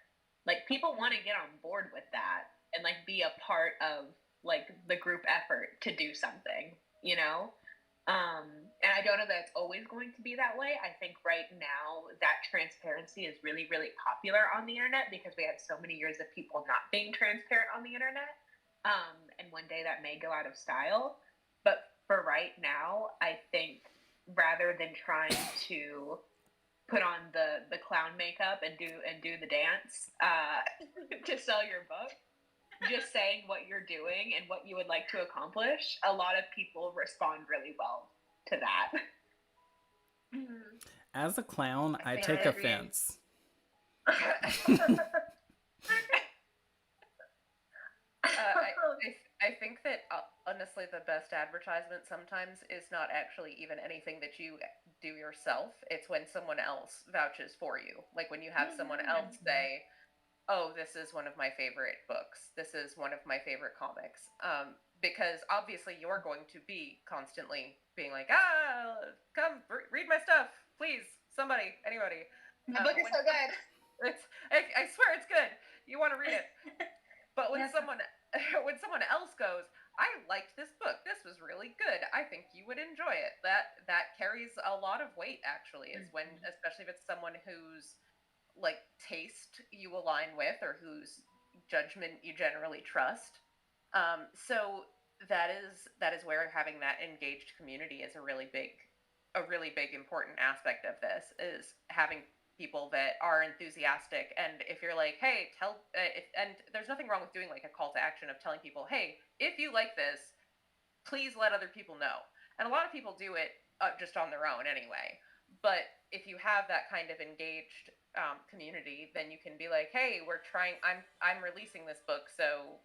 Speaker 2: Like, people want to get on board with that and like be a part of like the group effort to do something, And I don't know that it's always going to be that way. I think right now that transparency is really, really popular on the internet because we had so many years of people not being transparent on the internet. And one day that may go out of style. But for right now, I think rather than trying to put on the clown makeup and do the dance to sell your book, just saying what you're doing and what you would like to accomplish, a lot of people respond really well to that.
Speaker 1: As a clown, I take offense.
Speaker 3: I think that honestly the best advertisement sometimes is not actually even anything that you do yourself. It's when someone else vouches for you. Like when you have someone else say, oh, this is one of my favorite books. This is one of my favorite comics. Because obviously you're going to be constantly being like, come read my stuff. Please, somebody, anybody.
Speaker 2: The book is so good.
Speaker 3: I swear it's good. You want to read it. But when someone else goes, I liked this book. This was really good. I think you would enjoy it. That carries a lot of weight actually, is when, especially if it's someone whose like taste you align with or whose judgment you generally trust. So that is where having that engaged community is a really big important aspect of this, is having people that are enthusiastic. And if you're like, hey, and there's nothing wrong with doing like a call to action of telling people, hey, if you like this, please let other people know. And a lot of people do it just on their own anyway. But if you have that kind of engaged community, then you can be like, hey, I'm releasing this book, so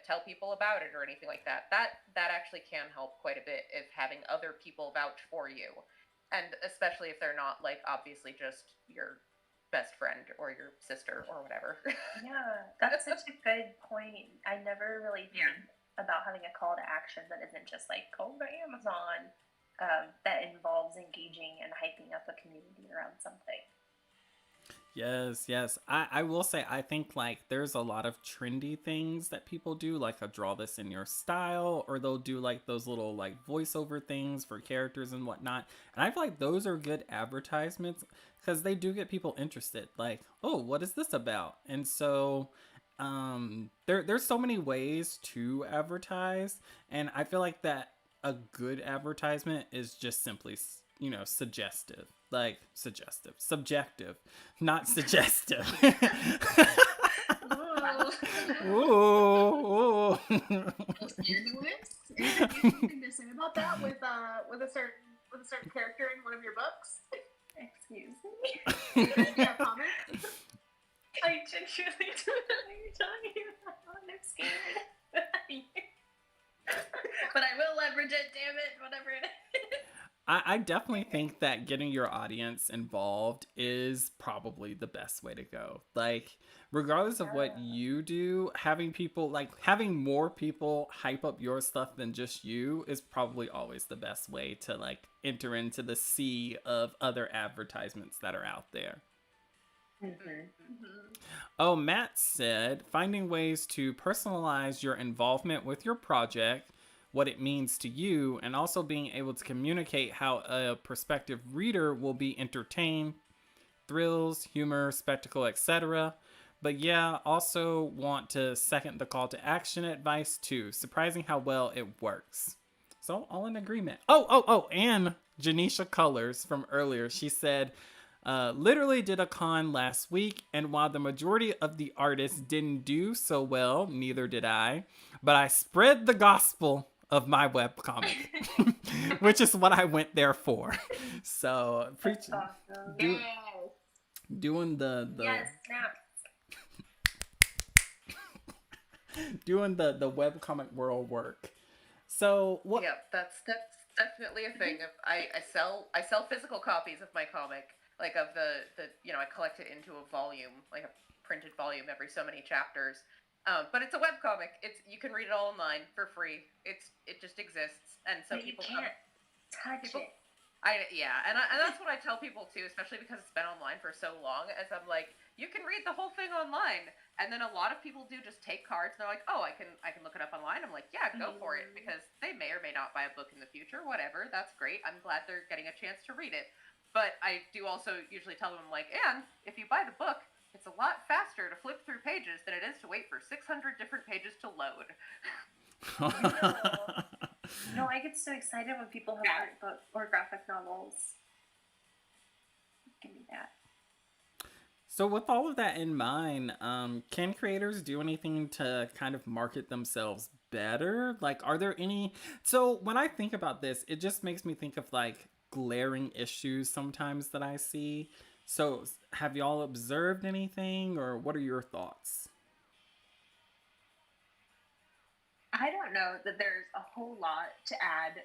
Speaker 3: tell people about it or anything like that. That actually can help quite a bit, if having other people vouch for you. And especially if they're not like obviously just your best friend or your sister or whatever.
Speaker 4: Yeah, that's such a good point. I never really think about having a call to action that isn't just like go to Amazon, that involves engaging and hyping up a community around something.
Speaker 1: Yes. I will say, I think like there's a lot of trendy things that people do, like a draw this in your style, or they'll do like those little like voiceover things for characters and whatnot. And I feel like those are good advertisements because they do get people interested. Like, oh, what is this about? And so there's so many ways to advertise, and I feel like that a good advertisement is just simply suggestive. Like subjective, not suggestive.
Speaker 4: Ooh. Anything to say about that with a certain character in one of your books? Excuse me. Yeah, comment. I genuinely don't know what you're talking about. I'm scared. But I will leverage it, damn it, whatever it is.
Speaker 1: I definitely think that getting your audience involved is probably the best way to go. Like, regardless of what you do, having more people hype up your stuff than just you is probably always the best way to like enter into the sea of other advertisements that are out there. Oh, Matt said, finding ways to personalize your involvement with your project what it means to you, and also being able to communicate how a prospective reader will be entertained, thrills, humor, spectacle, etc. But yeah, also want to second the call to action advice too. Surprising how well it works. So all in agreement. Oh, and Janisha Colors from earlier, she said, literally did a con last week, and while the majority of the artists didn't do so well, neither did I, but I spread the gospel of my webcomic, which is what I went there for. So, preaching,
Speaker 4: Awesome.
Speaker 1: doing the
Speaker 4: Yes, snap.
Speaker 1: doing the webcomic world work. So what?
Speaker 3: Yep, that's definitely a thing. I sell physical copies of my comic, like of the I collect it into a volume, like a printed volume every so many chapters. But it's a webcomic. You can read it all online for free. It just exists, and so
Speaker 4: But you
Speaker 3: people
Speaker 4: can't touch it.
Speaker 3: and that's what I tell people too, especially because it's been online for so long. As I'm like, you can read the whole thing online, and then a lot of people do just take cards. And they're like, oh, I can look it up online. I'm like, yeah, go for it, because they may or may not buy a book in the future. Whatever, that's great. I'm glad they're getting a chance to read it. But I do also usually tell them, like, and if you buy the book, it's a lot faster to flip through pages than it is to wait for 600 different pages to load.
Speaker 4: No, I get so excited when people have art book or graphic novels. Give me that.
Speaker 1: So with all of that in mind, can creators do anything to kind of market themselves better? Like, are there any? So when I think about this, it just makes me think of like glaring issues sometimes that I see. So have y'all observed anything, or what are your thoughts?
Speaker 2: I don't know that there's a whole lot to add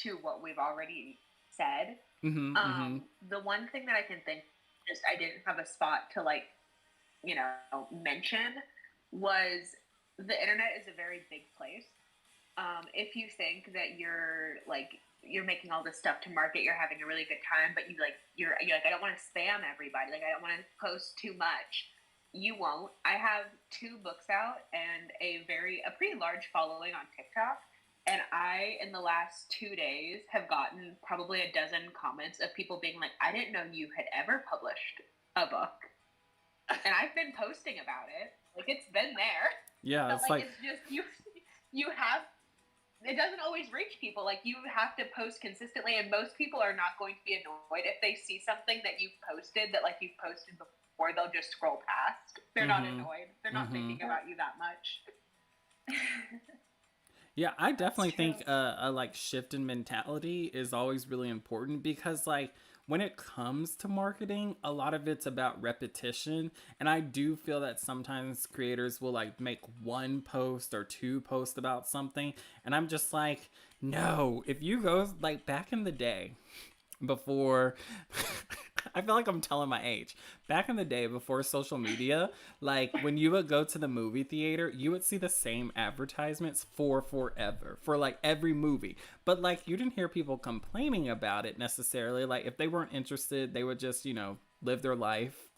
Speaker 2: to what we've already said. The one thing that I can think, just I didn't have a spot to mention, was the internet is a very big place. If you think that you're making all this stuff to market, you're having a really good time, but you're like, I don't want to spam everybody, like I don't want to post too much. You won't. I have 2 books out and a pretty large following on TikTok. And I, in the last 2 days, have gotten probably a dozen comments of people being like, I didn't know you had ever published a book. And I've been posting about it. Like, it's been there.
Speaker 1: Yeah,
Speaker 2: but
Speaker 1: it's like
Speaker 2: it's just, you have, it doesn't always reach people. Like, you have to post consistently, and most people are not going to be annoyed if they see something that you've posted that, like, you've posted before. They'll just scroll past. They're not annoyed. They're not thinking about you that much.
Speaker 1: Yeah, I definitely think a like shift in mentality is always really important, because like when it comes to marketing, a lot of it's about repetition, and I do feel that sometimes creators will like make 1 post or 2 posts about something, and I'm just like, no, if you go like back in the day before I feel like I'm telling my age. Back in the day before social media, like when you would go to the movie theater, you would see the same advertisements for forever, for like every movie. But like you didn't hear people complaining about it necessarily. Like if they weren't interested, they would just, live their life,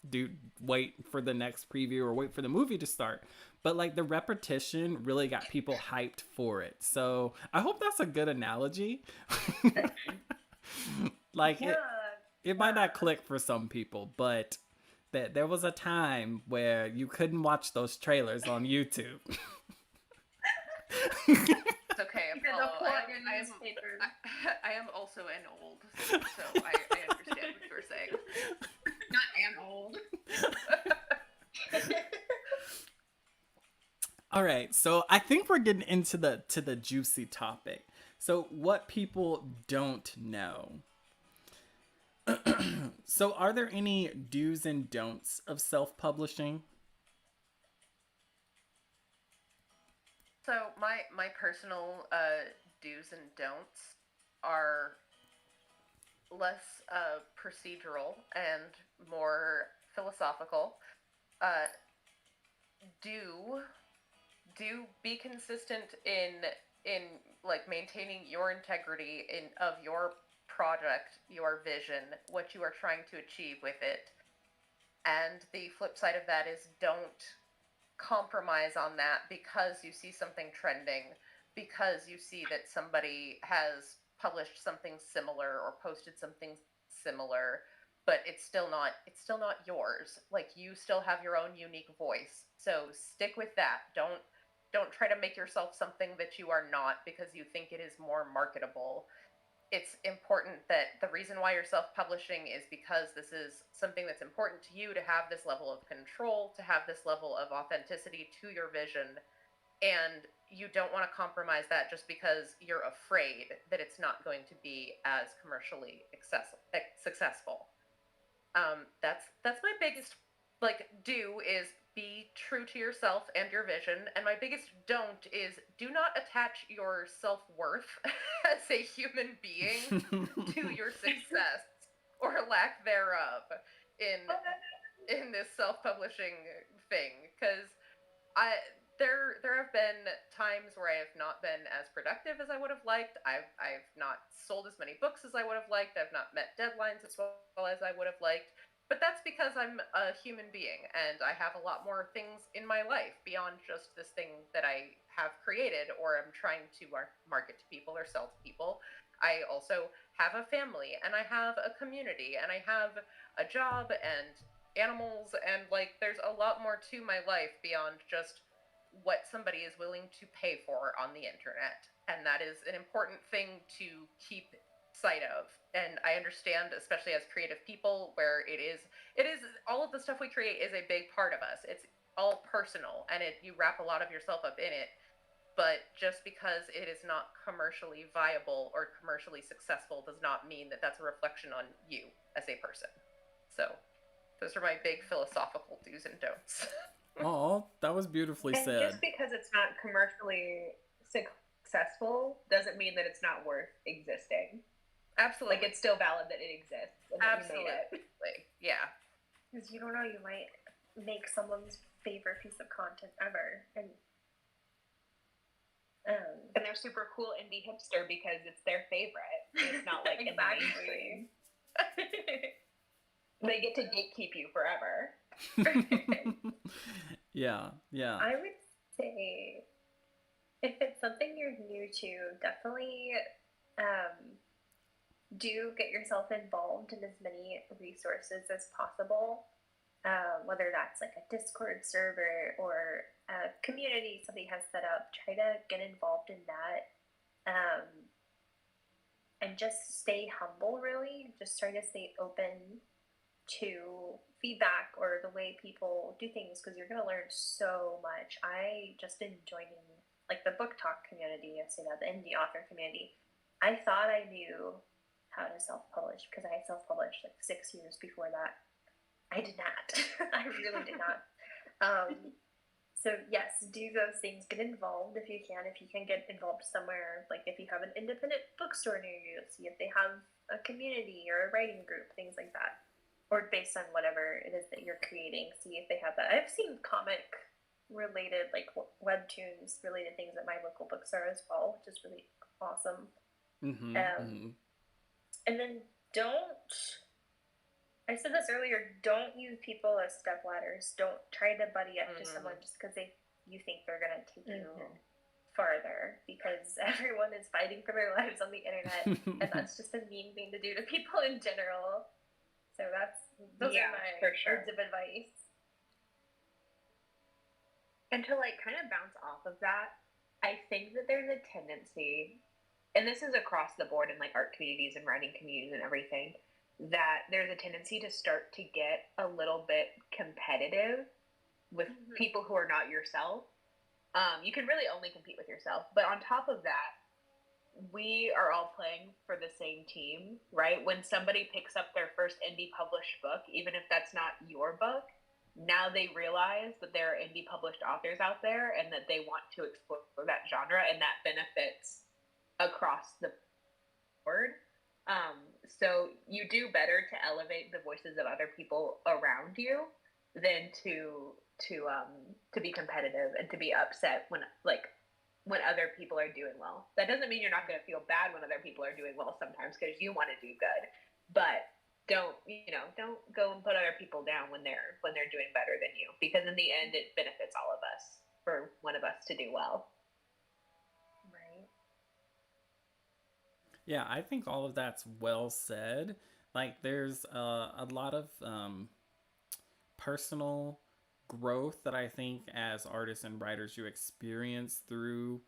Speaker 1: wait for the next preview or wait for the movie to start. But like the repetition really got people hyped for it. So I hope that's a good analogy. Like it might not click for some people, but that there was a time where you couldn't watch those trailers on YouTube.
Speaker 3: It's okay. I am also an old, so I understand what you're saying.
Speaker 2: Not an old.
Speaker 1: All right, so I think we're getting into the juicy topic. So what people don't know. So are there any do's and don'ts of self-publishing?
Speaker 3: So my personal do's and don'ts are less procedural and more philosophical. Do be consistent in like maintaining your integrity of your project, your vision, what you are trying to achieve with it. And the flip side of that is don't compromise on that because you see something trending, because you see that somebody has published something similar or posted something similar, but it's still not yours. Like, you still have your own unique voice. So stick with that. Don't try to make yourself something that you are not because you think it is more marketable. It's important that the reason why you're self-publishing is because this is something that's important to you, to have this level of control, to have this level of authenticity to your vision, and you don't want to compromise that just because you're afraid that it's not going to be as commercially successful. That's my biggest do is be true to yourself and your vision, and my biggest don't is do not attach your self-worth as a human being to your success or lack thereof in this self-publishing thing, because there have been times where I have not been as productive as I would have liked. I've not sold as many books as I would have liked. I've not met deadlines as well as I would have liked. But that's because I'm a human being and I have a lot more things in my life beyond just this thing that I have created or I'm trying to market to people or sell to people. I also have a family and I have a community and I have a job and animals, and there's a lot more to my life beyond just what somebody is willing to pay for on the internet. And that is an important thing to keep sight of. And I understand, especially as creative people, where it is all of the stuff we create is a big part of us. It's all personal and you wrap a lot of yourself up in it. But just because it is not commercially viable or commercially successful does not mean that that's a reflection on you as a person. So those are my big philosophical do's and don'ts.
Speaker 1: Oh, that was beautifully said.
Speaker 2: Just because it's not commercially successful doesn't mean that it's not worth existing.
Speaker 3: Absolutely.
Speaker 2: It's still valid that it exists. And
Speaker 3: Absolutely.
Speaker 2: That you made it.
Speaker 3: Yeah.
Speaker 4: Because you don't know, you might make someone's favorite piece of content ever. And
Speaker 2: they're super cool indie hipster because it's their favorite. It's not like in the mainstream. They get to gatekeep you forever.
Speaker 1: Yeah.
Speaker 4: I would say if it's something you're new to, definitely do get yourself involved in as many resources as possible, whether that's a Discord server or a community somebody has set up. Try to get involved in that, and just stay humble, really. Just try to stay open to feedback or the way people do things, because you're going to learn so much. I just in joining the book talk community, I say that, the indie author community, I thought I knew how to self-publish because I self-published 6 years before that. I did not. I really did not. So yes, do those things. Get involved if you can. If you can get involved somewhere, if you have an independent bookstore near you, see if they have a community or a writing group, things like that. Or based on whatever it is that you're creating, see if they have that. I've seen comic related, Webtoons related things at my local bookstore as well, which is really awesome. And then I said this earlier, don't use people as step ladders. Don't try to buddy up to someone just because you think they're going to take you farther, because everyone is fighting for their lives on the internet, and that's just a mean thing to do to people in general. So those are my words of advice.
Speaker 2: And to kind of bounce off of that, I think that there's a tendency, and this is across the board in art communities and writing communities and everything, that there's a tendency to start to get a little bit competitive with people who are not yourself. You can really only compete with yourself. But on top of that, we are all playing for the same team, right? When somebody picks up their first indie published book, even if that's not your book, now they realize that there are indie published authors out there and that they want to explore that genre, and that benefits across the board. So you do better to elevate the voices of other people around you than to be competitive and to be upset when other people are doing well. That doesn't mean you're not going to feel bad when other people are doing well sometimes, because you want to do good. But don't go and put other people down when they're doing better than you, because in the end it benefits all of us for one of us to do well.
Speaker 4: Right.
Speaker 1: Yeah, I think all of that's well said. Like, there's a lot of personal growth that I think as artists and writers you experience through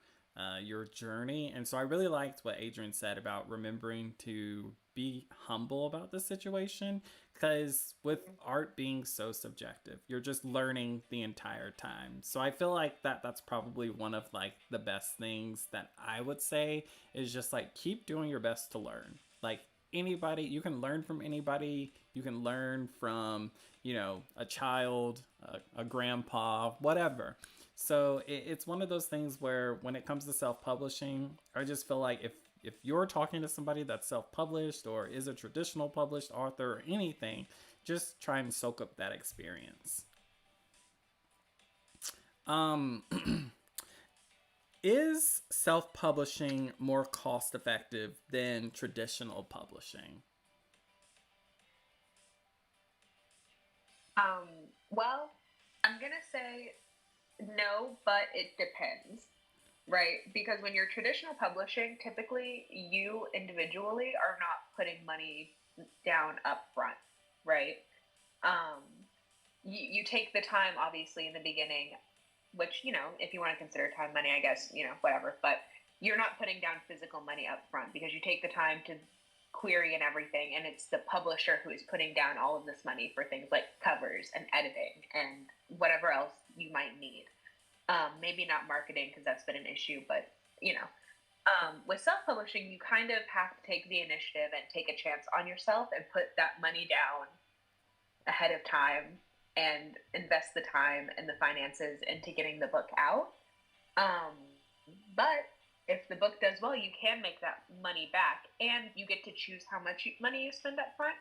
Speaker 1: your journey. And so I really liked what Adrienne said about remembering to be humble about the situation, because with art being so subjective, you're just learning the entire time. So I feel like that's probably one of like the best things that I would say is just like keep doing your best to learn. Like, anybody, you can learn from anybody. You can learn from, a child, a grandpa, whatever. So it's one of those things where when it comes to self-publishing, I just feel like if you're talking to somebody that's self-published or is a traditional published author or anything, just try and soak up that experience. Um, is self-publishing more cost-effective than traditional publishing?
Speaker 2: Um, well, I'm gonna say no, but it depends, right? Because when you're traditional publishing, typically you individually are not putting money down up front, right? Um, you take the time, obviously, in the beginning, which, if you want to consider time money, I guess, whatever, but you're not putting down physical money up front because you take the time to query and everything, and it's the publisher who is putting down all of this money for things like covers and editing and whatever else you might need. Maybe not marketing because that's been an issue, but with self-publishing, you kind of have to take the initiative and take a chance on yourself and put that money down ahead of time and invest the time and the finances into getting the book out. But if the book does well, you can make that money back, and you get to choose how much money you spend up front.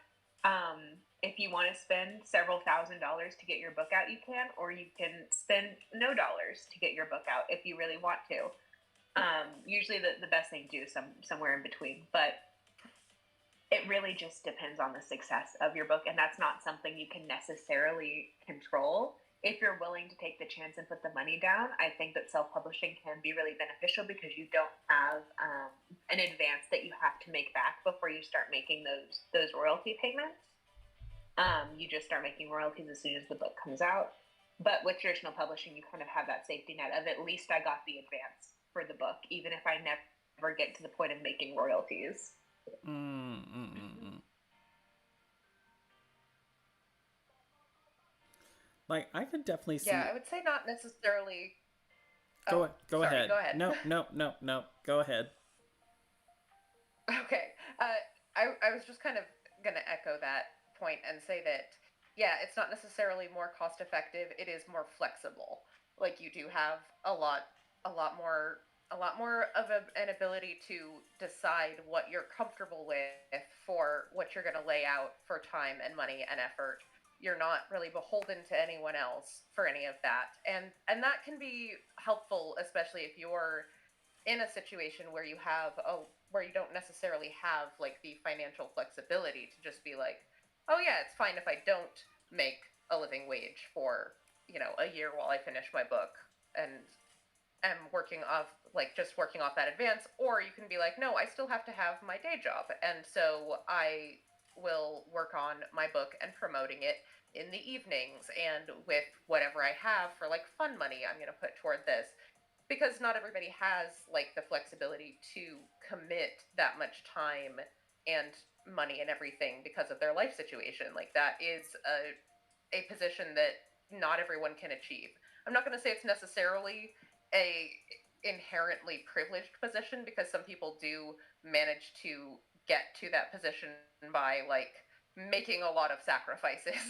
Speaker 2: If you want to spend several $1,000s to get your book out, you can, or you can spend no dollars to get your book out if you really want to. Usually the best thing to do is somewhere in between, but it really just depends on the success of your book, and that's not something you can necessarily control. If you're willing to take the chance and put the money down, I think that self-publishing can be really beneficial because you don't have an advance that you have to make back before you start making those royalty payments. You just start making royalties as soon as the book comes out. But with traditional publishing, you kind of have that safety net of at least I got the advance for the book, even if I never get to the point of making royalties.
Speaker 1: Like, I could definitely
Speaker 3: Yeah,
Speaker 1: see.
Speaker 3: I would say not necessarily.
Speaker 1: Go go
Speaker 3: sorry,
Speaker 1: ahead.
Speaker 3: go ahead.
Speaker 1: No, no, no, no. Go ahead.
Speaker 3: Okay. I was just kind of going to echo that point and say that, yeah, it's not necessarily more cost effective. It is more flexible. Like, you do have a lot more, of an ability to decide what you're comfortable with for what you're going to lay out for time and money and effort. You're not really beholden to anyone else for any of that. And that can be helpful, especially if you're in a situation where where you don't necessarily have like the financial flexibility to just be like, oh yeah, it's fine if I don't make a living wage for, a year while I finish my book and am working off that advance. Or you can be like, no, I still have to have my day job, and so I will work on my book and promoting it in the evenings, and with whatever I have for like fun money I'm going to put toward this, because not everybody has like the flexibility to commit that much time and money and everything because of their life situation. Like, that is a position that not everyone can achieve. I'm not going to say it's necessarily a inherently privileged position, because some people do manage to get to that position by like making a lot of sacrifices.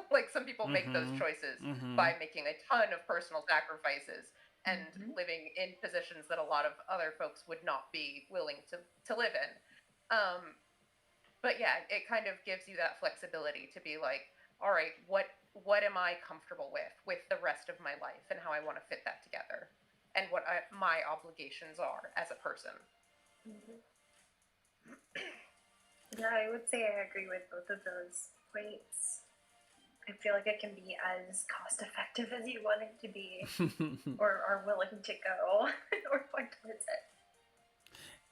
Speaker 3: Like, some people make those choices by making a ton of personal sacrifices and living in positions that a lot of other folks would not be willing to live in. But yeah, it kind of gives you that flexibility to be like, all right, what am I comfortable with the rest of my life, and how I want to fit that together, and what my obligations are as a person.
Speaker 4: Yeah, I would say I agree with both of those points. I feel like it can be as cost effective as you want it to be, or are willing to go or point towards it.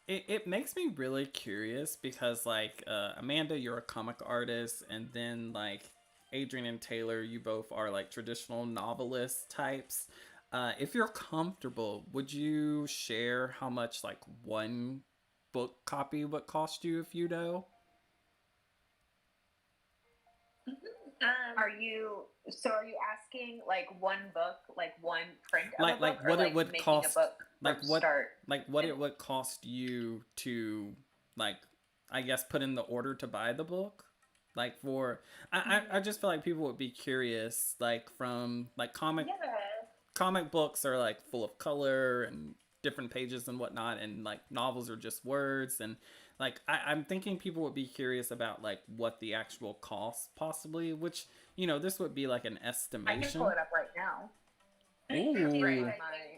Speaker 1: it makes me really curious because like Amanda, you're a comic artist, and then like Adrienne and Taylor, you both are like traditional novelist types. If you're comfortable, would you share how much like one book copy would cost you if you know?
Speaker 2: Are you asking like one book, like one print of a book,
Speaker 1: Like
Speaker 2: or
Speaker 1: what it
Speaker 2: like
Speaker 1: would
Speaker 2: making
Speaker 1: cost,
Speaker 2: a book
Speaker 1: like
Speaker 2: from
Speaker 1: what
Speaker 2: start?
Speaker 1: like what it would cost you to like I guess put in the order to buy the book. Like for I just feel like people would be curious like from like
Speaker 2: Yeah.
Speaker 1: comic books are like full of color and different pages and whatnot, and like novels are just words, and like I'm thinking people would be curious about like what the actual cost possibly, which this would be like an
Speaker 2: I
Speaker 1: estimation.
Speaker 2: can pull it up right now.
Speaker 1: Ooh.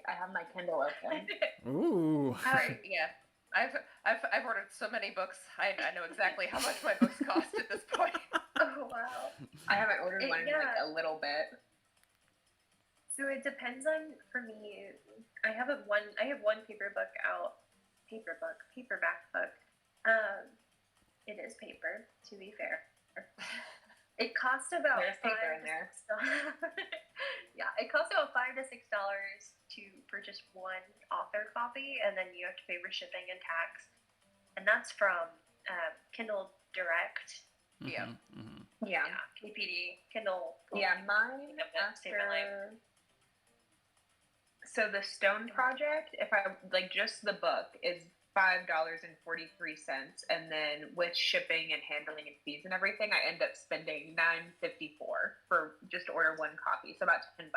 Speaker 2: I have my Kindle open.
Speaker 1: Ooh.
Speaker 3: Right, yeah. I've ordered so many books. I know exactly how much my books cost at this point.
Speaker 2: Oh wow! I haven't ordered one in like a little bit. So it depends on, for me, I have one paperback book. It is paper, to be fair. It costs about
Speaker 3: There's paper in there.
Speaker 2: Yeah, it costs about $5 to $6 to purchase one author copy, and then you have to pay for shipping and tax. And that's from Kindle Direct.
Speaker 3: Yeah.
Speaker 1: Mm-hmm.
Speaker 2: Yeah, KPD, Kindle.
Speaker 3: Yeah,
Speaker 2: mine after. So the Stone Project, if I like just the book, is $5.43, and then with shipping and handling and fees and everything, I end up spending $9.54 for just to order one copy, so about $10.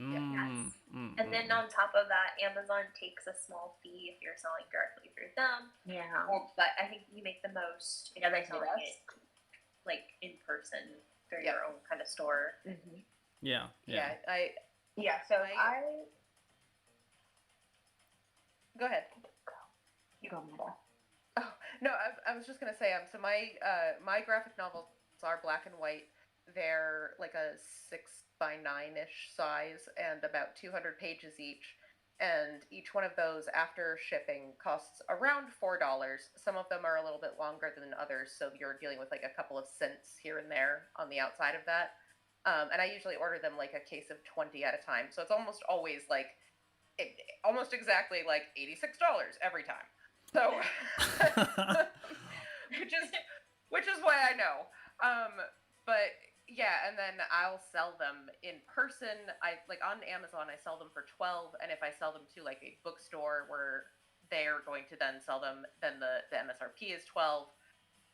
Speaker 1: Mm,
Speaker 2: And then on top of that, Amazon takes a small fee if you're selling directly through them. Yeah. But I think you make the most if you're selling it like in person through your own kind of store. Mm-hmm.
Speaker 1: Yeah.
Speaker 2: So I
Speaker 3: go ahead.
Speaker 2: You go, Amanda.
Speaker 3: Oh no, I was just gonna say so my graphic novels are black and white. They're like a 6x9-ish size and about 200 pages each. And each one of those, after shipping, costs around $4. Some of them are a little bit longer than others, so you're dealing with like a couple of cents here and there on the outside of that. And I usually order them like a case of 20 at a time, so it's almost always like almost exactly like $86 every time. So, which is why I know. But yeah, and then I'll sell them in person. I like on Amazon, I sell them for $12, and if I sell them to like a bookstore where they're going to then sell them, then the MSRP is $12.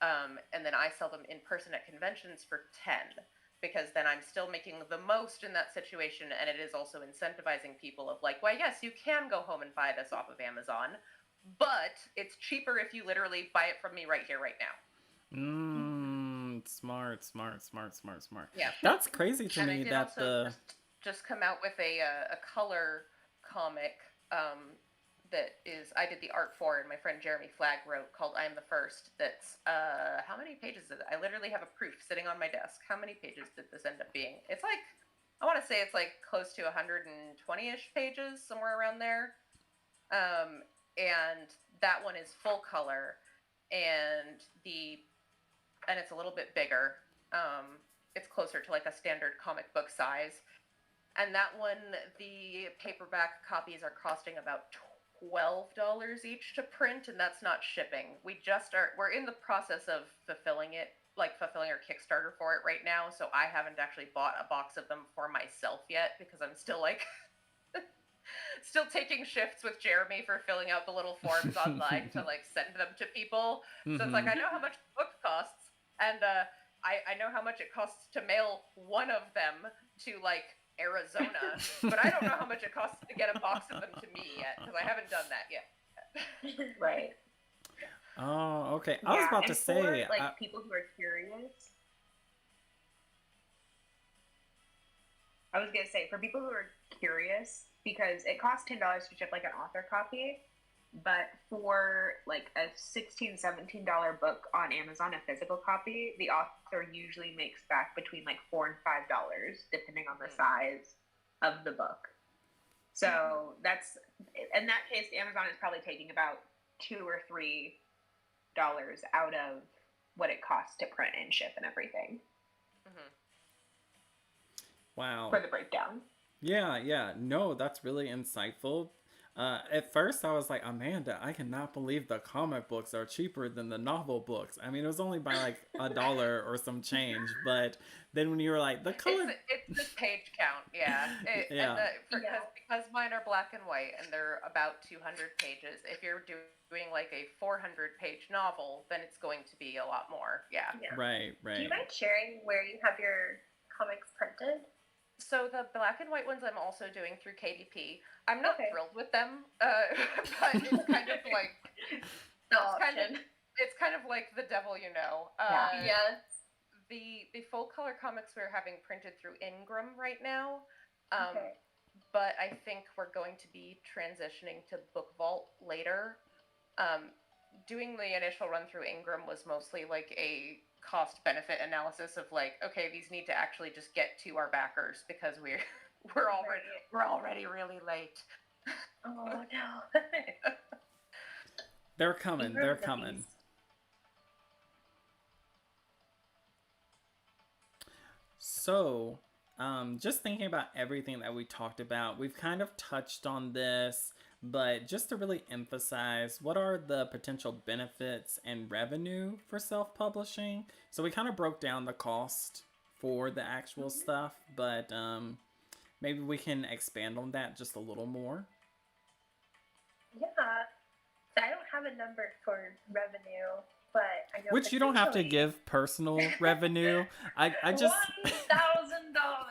Speaker 3: And then I sell them in person at conventions for $10, because then I'm still making the most in that situation, and it is also incentivizing people of like, well, yes, you can go home and buy this off of Amazon, but it's cheaper if you literally buy it from me right here, right now.
Speaker 1: Smart.
Speaker 3: Yeah,
Speaker 1: that's crazy to
Speaker 3: and
Speaker 1: me
Speaker 3: I did
Speaker 1: that
Speaker 3: also just come out with a color comic that is I did the art for, and my friend Jeremy Flagg wrote, called "I Am the First." That's how many pages is it? I literally have a proof sitting on my desk. How many pages did this end up being? It's like, I want to say it's like close to 120-ish pages, somewhere around there. And that one is full color, and it's a little bit bigger. It's closer to like a standard comic book size. And that one, the paperback copies are costing about $12 each to print, and that's not shipping. We're in the process of fulfilling our Kickstarter for it right now, so I haven't actually bought a box of them for myself yet, because I'm still like still taking shifts with Jeremy for filling out the little forms online to like send them to people. So it's like, I know how much the book costs, and I know how much it costs to mail one of them to like Arizona, but I don't know how much it costs to get a box of them to me yet, because I haven't done that yet.
Speaker 2: Right.
Speaker 1: Oh, okay. I was about to say,
Speaker 2: for people who are curious. I was gonna say, for people who are curious, because it costs $10 to ship like an author copy, but for like a $16, $17 book on Amazon, a physical copy, the author usually makes back between like $4 and $5, depending on the size of the book. So that's, in that case, Amazon is probably taking about $2 or $3 out of what it costs to print and ship and everything.
Speaker 3: Mm-hmm.
Speaker 1: Wow.
Speaker 2: For the breakdown.
Speaker 1: Yeah. No, that's really insightful. At first, I was like, Amanda, I cannot believe the comic books are cheaper than the novel books. I mean, it was only by like $1 or some change, but then when you were like, the color,
Speaker 3: it's the page count, yeah.
Speaker 1: Yeah.
Speaker 3: Because mine are black and white and they're about 200 pages. If you're doing like a 400-page novel, then it's going to be a lot more. Yeah.
Speaker 1: Right.
Speaker 4: Do you mind sharing where you have your comics printed?
Speaker 3: So the black and white ones I'm also doing through KDP. I'm not thrilled with them, but it's kind of like
Speaker 4: the option.
Speaker 3: It's kind of like the devil you know.
Speaker 4: Yes.
Speaker 3: The full color comics we're having printed through Ingram right now. But I think we're going to be transitioning to Book Vault later. Doing the initial run through Ingram was mostly like a cost benefit analysis of like, okay, these need to actually just get to our backers because we're already really late.
Speaker 4: Oh no.
Speaker 1: They're coming. So, just thinking about everything that we talked about, we've kind of touched on this, but just to really emphasize, what are the potential benefits and revenue for self-publishing? So we kind of broke down the cost for the actual stuff, but maybe we can expand on that just a little more.
Speaker 4: Yeah. I don't have a number for revenue, but I know
Speaker 1: which you don't have to give personal revenue. I just
Speaker 4: $1,000. No.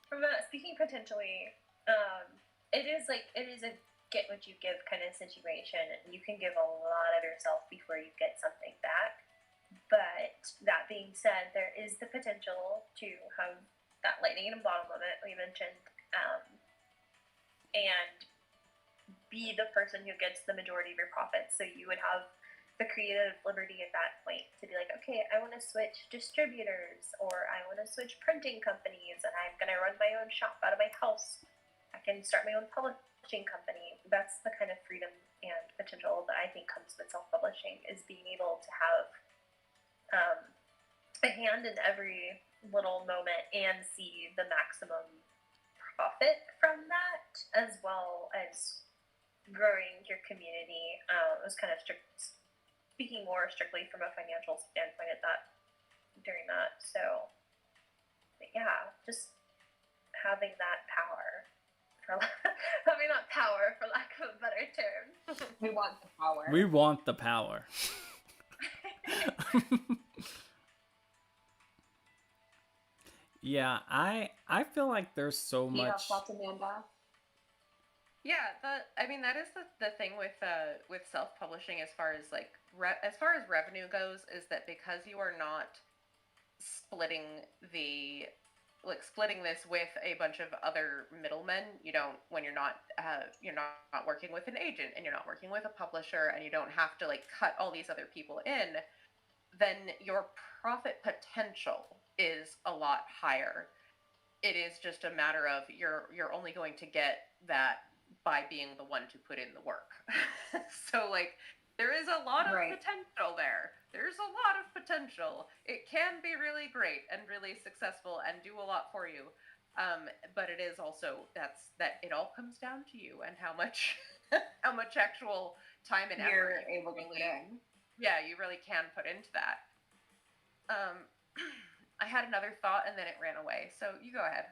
Speaker 4: But speaking potentially, it is a get what you give kind of situation, and you can give a lot of yourself before you get something back. But that being said, there is the potential to have that lightning in a bottle moment we mentioned, and be the person who gets the majority of your profits. So you would have the creative liberty at that point to be like, okay, I want to switch distributors, or I want to switch printing companies, and I'm going to run my own shop out of my house. I can start my own publishing company. That's the kind of freedom and potential that I think comes with self-publishing, is being able to have a hand in every little moment and see the maximum profit from that, as well as growing your community. It was kind of speaking more strictly from a financial standpoint at that during that. So, yeah, just having that power, having that power, for lack of a better term.
Speaker 2: We want the power.
Speaker 1: We want the power. Yeah, I feel like there's so much.
Speaker 2: Thoughts, Amanda?
Speaker 3: Yeah, that is the thing with self-publishing as far as like as far as revenue goes, is that because you are not splitting this with a bunch of other middlemen, when you're not working with an agent, and you're not working with a publisher, and you don't have to like cut all these other people in, then your profit potential is a lot higher. It is just a matter of you're only going to get that by being the one to put in the work. So like there is a lot of potential there. There's a lot of potential. It can be really great and really successful and do a lot for you. But it is also that it all comes down to you and how much actual time and effort
Speaker 2: you're able to put in.
Speaker 3: Yeah, you really can put into that. I had another thought and then it ran away. So you go ahead.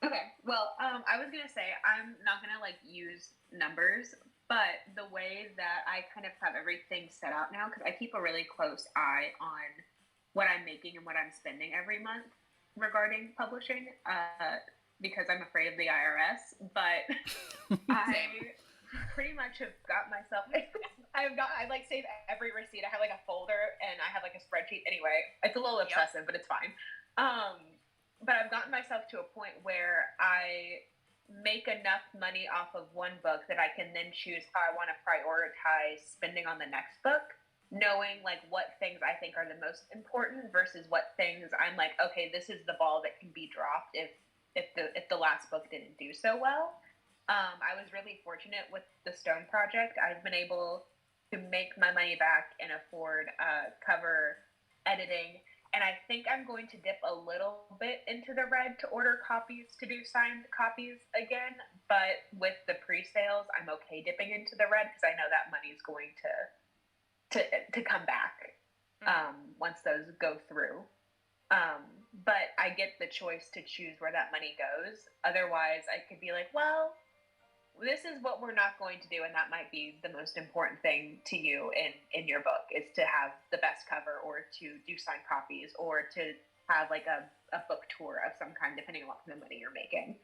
Speaker 2: Okay, well, I was going to say, I'm not going to, like, use numbers, but the way that I kind of have everything set out now, because I keep a really close eye on what I'm making and what I'm spending every month regarding publishing, because I'm afraid of the IRS, but I pretty much have got myself, I like, save every receipt. I have, like, a folder, and I have, like, a spreadsheet. Anyway, it's a little obsessive, but it's fine. But I've gotten myself to a point where I make enough money off of one book that I can then choose how I want to prioritize spending on the next book, knowing like what things I think are the most important versus what things I'm like, okay, this is the ball that can be dropped if if the last book didn't do so well. I was really fortunate with the Stone project. I've been able to make my money back and afford cover editing. And I think I'm going to dip a little bit into the red to order copies, to do signed copies again. But with the pre-sales, I'm okay dipping into the red because I know that money is going to come back once those go through. But I get the choice to choose where that money goes. Otherwise, I could be like, well, this is what we're not going to do, and that might be the most important thing to you in your book, is to have the best cover, or to do signed copies, or to have like a book tour of some kind, depending on what kind of money you're making.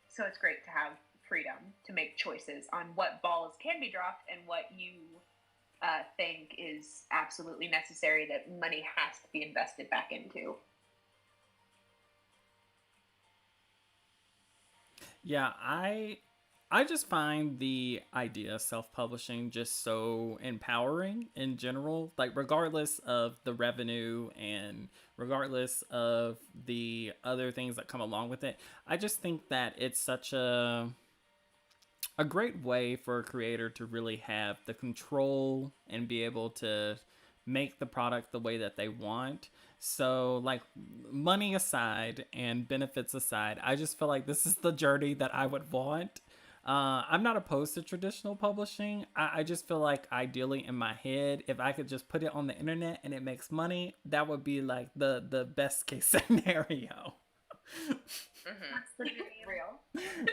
Speaker 2: So it's great to have freedom to make choices on what balls can be dropped and what you think is absolutely necessary that money has to be invested back into.
Speaker 1: Yeah, I just find the idea of self-publishing just so empowering in general, like regardless of the revenue and regardless of the other things that come along with it. I just think that it's such a great way for a creator to really have the control and be able to make the product the way that they want. So, like, money aside and benefits aside, I just feel like this is the journey that I would want. I'm not opposed to traditional publishing. I just feel like ideally in my head, if I could just put it on the internet and it makes money, that would be like the best case scenario.
Speaker 4: That's the dream.
Speaker 2: Real.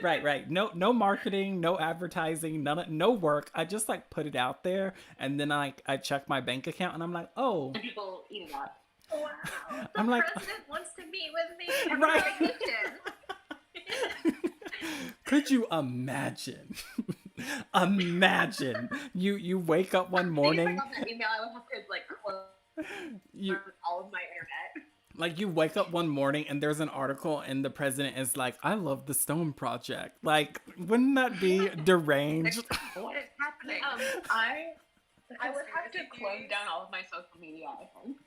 Speaker 1: Right. No marketing, no advertising, no work. I just like put it out there, and then I check my bank account, and I'm like, oh,
Speaker 2: And people eat it up.
Speaker 4: Wow. The
Speaker 1: I'm like,
Speaker 4: president wants to meet with me.
Speaker 1: Right.
Speaker 4: Recognition.
Speaker 1: Could you imagine? Imagine you wake up one morning.
Speaker 2: If I got that email, I would have to like close
Speaker 1: You
Speaker 2: all of my internet.
Speaker 1: like you wake up one morning and there's an article and the president is like, I love the Stone Project. Like, wouldn't that be deranged?
Speaker 3: What is happening?
Speaker 2: I would have to close down all of my social media, I think.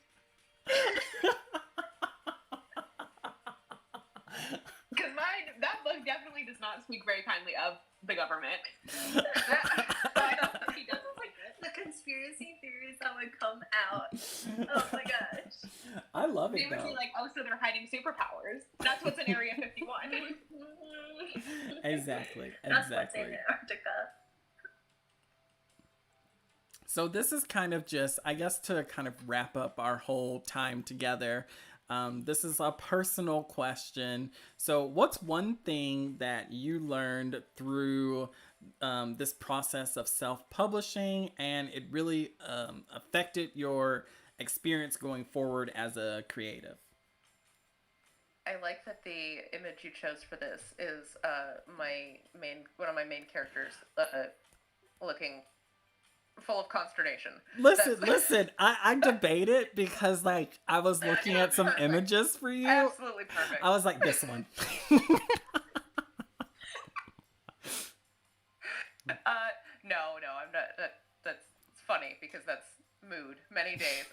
Speaker 2: Because that book definitely does not speak very kindly of the government.
Speaker 4: He does like the conspiracy theories that would come out. Oh my gosh.
Speaker 1: I love
Speaker 2: They
Speaker 1: it
Speaker 2: would
Speaker 1: though.
Speaker 2: be like, oh, so they're hiding superpowers. That's what's in Area 51.
Speaker 1: Exactly.
Speaker 4: That's what's in Antarctica.
Speaker 1: So this is kind of just, I guess, to kind of wrap up our whole time together. This is a personal question. So what's one thing that you learned through this process of self-publishing, and it really affected your experience going forward as a creative?
Speaker 3: I like that the image you chose for this is one of my main characters looking full of consternation.
Speaker 1: Listen, I debate it because like I was looking at some images for you.
Speaker 3: Absolutely perfect.
Speaker 1: I was like, this one.
Speaker 3: No, I'm not. That's funny because that's mood many days.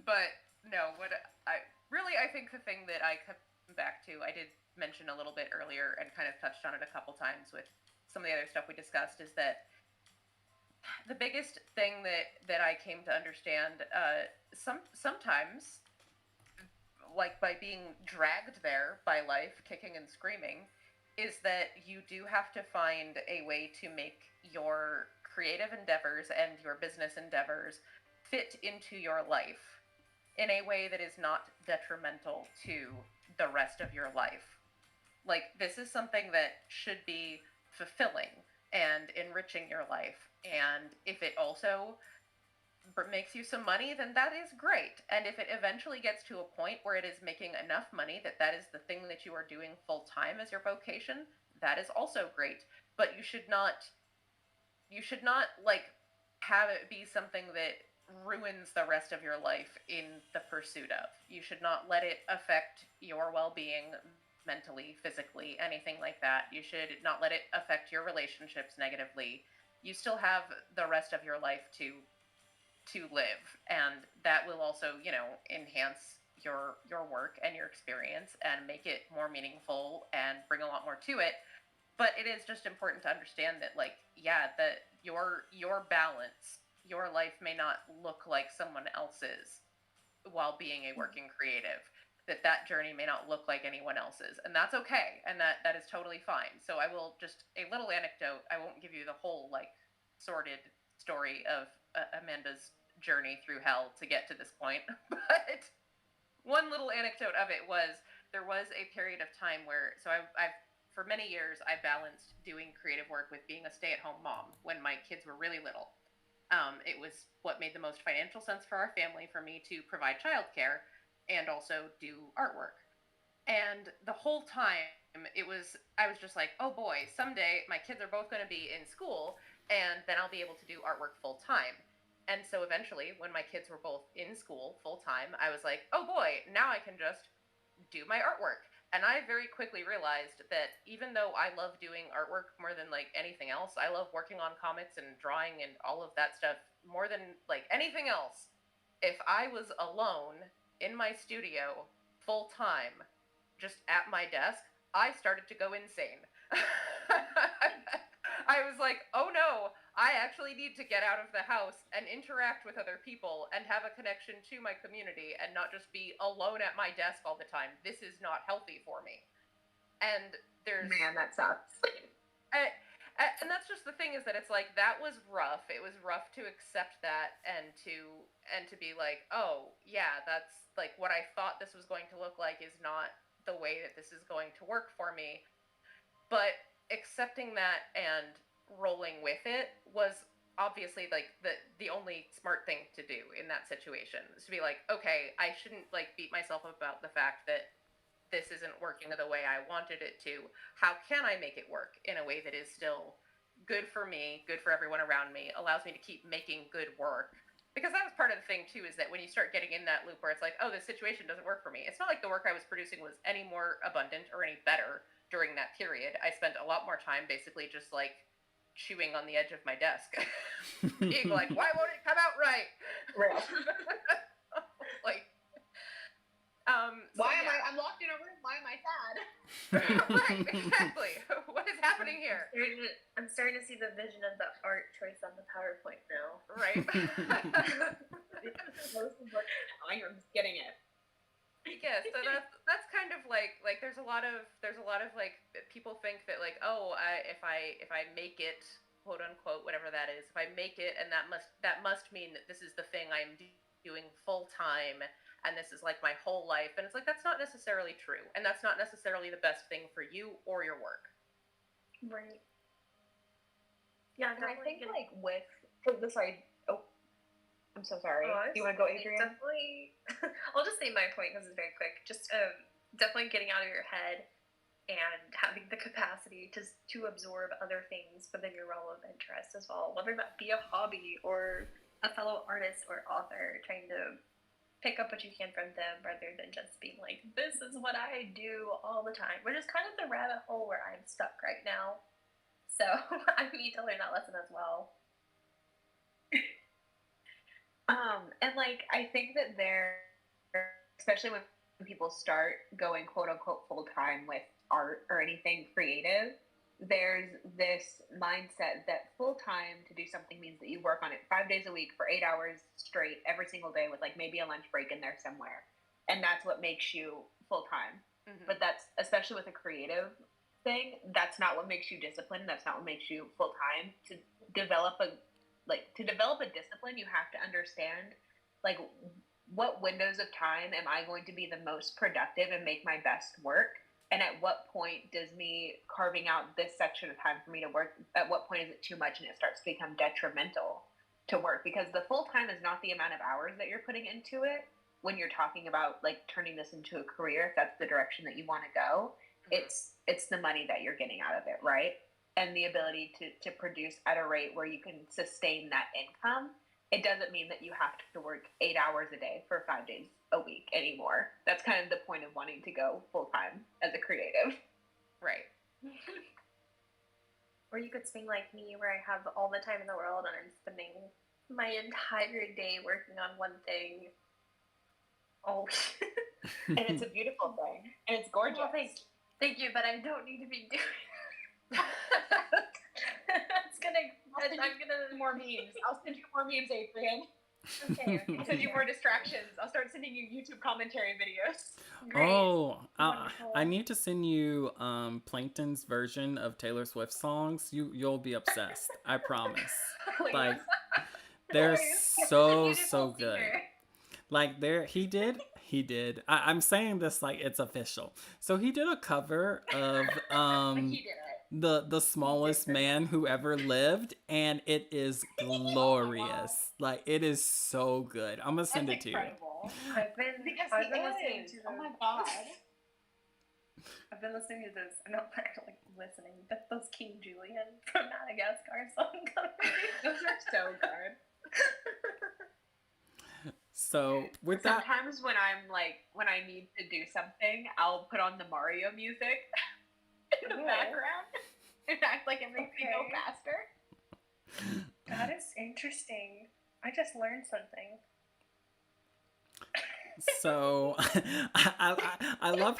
Speaker 3: But no, I think the thing that I come back to, I did mention a little bit earlier and kind of touched on it a couple times with some of the other stuff we discussed, is that the biggest thing that I came to understand, sometimes, like by being dragged there by life, kicking and screaming, is that you do have to find a way to make your creative endeavors and your business endeavors fit into your life in a way that is not detrimental to the rest of your life. Like, this is something that should be fulfilling and enriching your life. And if it also makes you some money, then that is great. And if it eventually gets to a point where it is making enough money that is the thing that you are doing full time as your vocation, that is also great. But you should not like have it be something that ruins the rest of your life in the pursuit of. You should not let it affect your well-being mentally, physically, anything like that. You should not let it affect your relationships negatively. You still have the rest of your life to live, and that will also, enhance your work and your experience and make it more meaningful and bring a lot more to it. But it is just important to understand that, like, yeah, that your balance, your life may not look like someone else's while being a working creative. That journey may not look like anyone else's, and that's okay, and that is totally fine. So I will just a little anecdote. I won't give you the whole like sordid story of Amanda's journey through hell to get to this point, but one little anecdote of it was there was a period of time where I've for many years I balanced doing creative work with being a stay-at-home mom when my kids were really little. It was what made the most financial sense for our family for me to provide childcare and also do artwork. And the whole time I was just like, oh boy, someday my kids are both going to be in school and then I'll be able to do artwork full time. And so eventually, when my kids were both in school full time, I was like, oh boy, now I can just do my artwork. And I very quickly realized that even though I love doing artwork more than like anything else, I love working on comics and drawing and all of that stuff more than like anything else. If I was alone in my studio full time, just at my desk, I started to go insane. I was like, oh no, I actually need to get out of the house and interact with other people and have a connection to my community and not just be alone at my desk all the time. This is not healthy for me. And there's...
Speaker 2: Man, that sucks.
Speaker 3: And that's just the thing, is that it's like, that was rough. It was rough to accept that and to be like, oh, yeah, that's like what I thought this was going to look like is not the way that this is going to work for me. But accepting that and rolling with it was obviously like the only smart thing to do in that situation, is to be like, okay, I shouldn't like beat myself up about the fact that this isn't working the way I wanted it to. How can I make it work in a way that is still good for me, good for everyone around me, allows me to keep making good work? Because that was part of the thing too, is that when you start getting in that loop where it's like, oh, this situation doesn't work for me, it's not like the work I was producing was any more abundant or any better during that period. I spent a lot more time basically just like chewing on the edge of my desk, being like, why won't it come out right?
Speaker 2: Real.
Speaker 3: Like,
Speaker 2: Why am I'm locked in a room? Why am I sad?
Speaker 3: Right, exactly. What is happening here?
Speaker 4: I'm starting to see the vision of the art choice on the PowerPoint now.
Speaker 3: Right.
Speaker 2: I'm just getting it.
Speaker 3: Yeah, so that's kind of like there's a lot of like people think that like, oh, if I make it, quote unquote, whatever that is, if I make it, and that must mean that this is the thing I'm doing full time and this is like my whole life, and it's like, that's not necessarily true, and that's not necessarily the best thing for you or your work.
Speaker 4: Right. Yeah,
Speaker 2: and I think like with sorry. Oh, I'm so sorry.
Speaker 4: Oh,
Speaker 2: do you want to go, Adrienne?
Speaker 4: Definitely. I'll just say my point because it's very quick. Just definitely getting out of your head and having the capacity to absorb other things within your realm of interest as well, whether that be a hobby or a fellow artist or author, trying to pick up what you can from them rather than just being like, this is what I do all the time, which is kind of the rabbit hole where I'm stuck right now. So I need to learn that lesson as well.
Speaker 2: And like, I think that especially when people start going quote unquote full time with art or anything creative, there's this mindset that full time to do something means that you work on it 5 days a week for 8 hours straight every single day with like maybe a lunch break in there somewhere. And that's what makes you full time. Mm-hmm. But that's, especially with a creative thing, that's not what makes you disciplined. That's not what makes you full time. To develop a discipline, you have to understand like, what windows of time am I going to be the most productive and make my best work? And at what point does me carving out this section of time for me to work, at what point is it too much and it starts to become detrimental to work? Because the full time is not the amount of hours that you're putting into it when you're talking about like turning this into a career, if that's the direction that you want to go. Mm-hmm. It's the money that you're getting out of it, right? And the ability to produce at a rate where you can sustain that income. It doesn't mean that you have to work 8 hours a day for 5 days a week anymore. That's kind of the point of wanting to go full time as a creative.
Speaker 3: Right.
Speaker 4: Or you could swing like me, where I have all the time in the world and I'm spending my entire day working on one thing. Oh.
Speaker 2: And it's a beautiful thing. And it's gorgeous.
Speaker 4: Well, thank you, but I don't need to be doing It's gonna. I'm gonna
Speaker 2: more memes. I'll send you more memes, Adrienne.
Speaker 4: Okay.
Speaker 2: I'll send you more distractions. I'll start sending you YouTube commentary videos.
Speaker 4: Great.
Speaker 1: Oh,
Speaker 4: Wonderful.
Speaker 1: I need to send you Plankton's version of Taylor Swift songs. You'll be obsessed. I promise.
Speaker 2: Please.
Speaker 1: Like they're
Speaker 4: Please.
Speaker 1: so
Speaker 4: Beautiful
Speaker 1: good.
Speaker 4: singer.
Speaker 1: Like he did. I'm saying this like it's official. So he did a cover of
Speaker 2: He did it.
Speaker 1: the smallest man who ever lived, and it is glorious. Like it is so good. I'm gonna send
Speaker 2: That's
Speaker 1: it to
Speaker 2: incredible.
Speaker 4: I've been listening to
Speaker 2: Oh my
Speaker 4: those.
Speaker 2: god.
Speaker 4: I've been listening to those. I'm not actually listening, but those King Julian from Madagascar song covers.
Speaker 2: Those are so good.
Speaker 1: So with that,
Speaker 2: Sometimes when I need to do something, I'll put on the Mario music in the
Speaker 4: Cool.
Speaker 2: background and act like it makes me go
Speaker 4: Okay.
Speaker 2: faster.
Speaker 4: That is interesting. I just learned something.
Speaker 1: so I love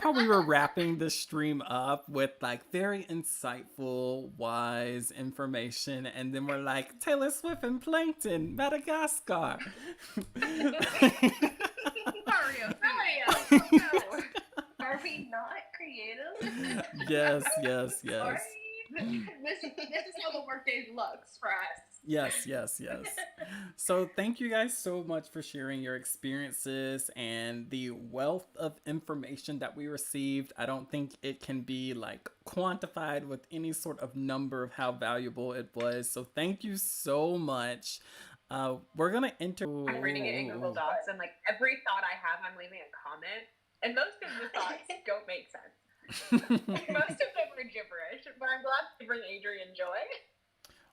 Speaker 1: how we were wrapping the stream up with like very insightful, wise information, and then we're like Taylor Swift and Plankton, Madagascar.
Speaker 2: Mario. No.
Speaker 4: Are we not creative?
Speaker 1: Yes.
Speaker 2: Sorry. This is how the workday looks for us.
Speaker 1: Yes. So thank you guys so much for sharing your experiences and the wealth of information that we received. I don't think it can be like quantified with any sort of number of how valuable it was. So thank you so much. We're gonna enter.
Speaker 2: I'm reading it in Google Docs, and like every thought I have, I'm leaving a comment. And most of the thoughts don't make sense. Most of them are gibberish, but I'm glad to bring Adrienne joy.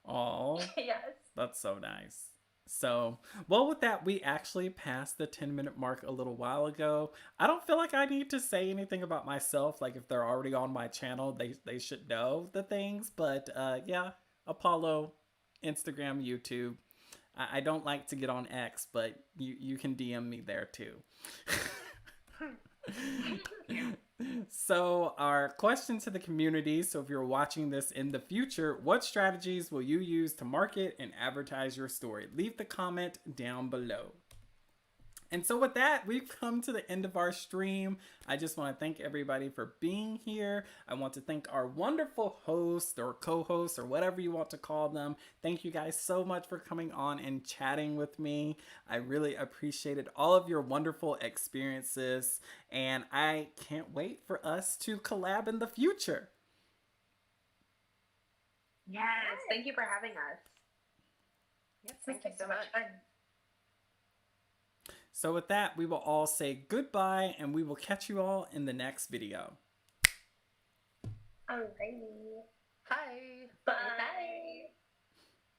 Speaker 1: Oh,
Speaker 4: Yes.
Speaker 1: that's so nice. So, well, with that, we actually passed the 10-minute mark a little while ago. I don't feel like I need to say anything about myself. Like, if they're already on my channel, they should know the things. But yeah, Apollo, Instagram, YouTube. I don't like to get on X, but you can DM me there too. So our question to the community, so if you're watching this in the future, what strategies will you use to market and advertise your story? Leave the comment down below. And so with that, we've come to the end of our stream. I just want to thank everybody for being here. I want to thank our wonderful hosts or co-hosts or whatever you want to call them. Thank you guys so much for coming on and chatting with me. I really appreciated all of your wonderful experiences, and I can't wait for us to collab in the future.
Speaker 2: Yes, thank you for having us.
Speaker 3: Yes,
Speaker 4: Thank you so much. Fun.
Speaker 1: So with that, we will all say goodbye, and we will catch you all in the next video.
Speaker 4: Alrighty.
Speaker 3: Hi.
Speaker 4: Bye.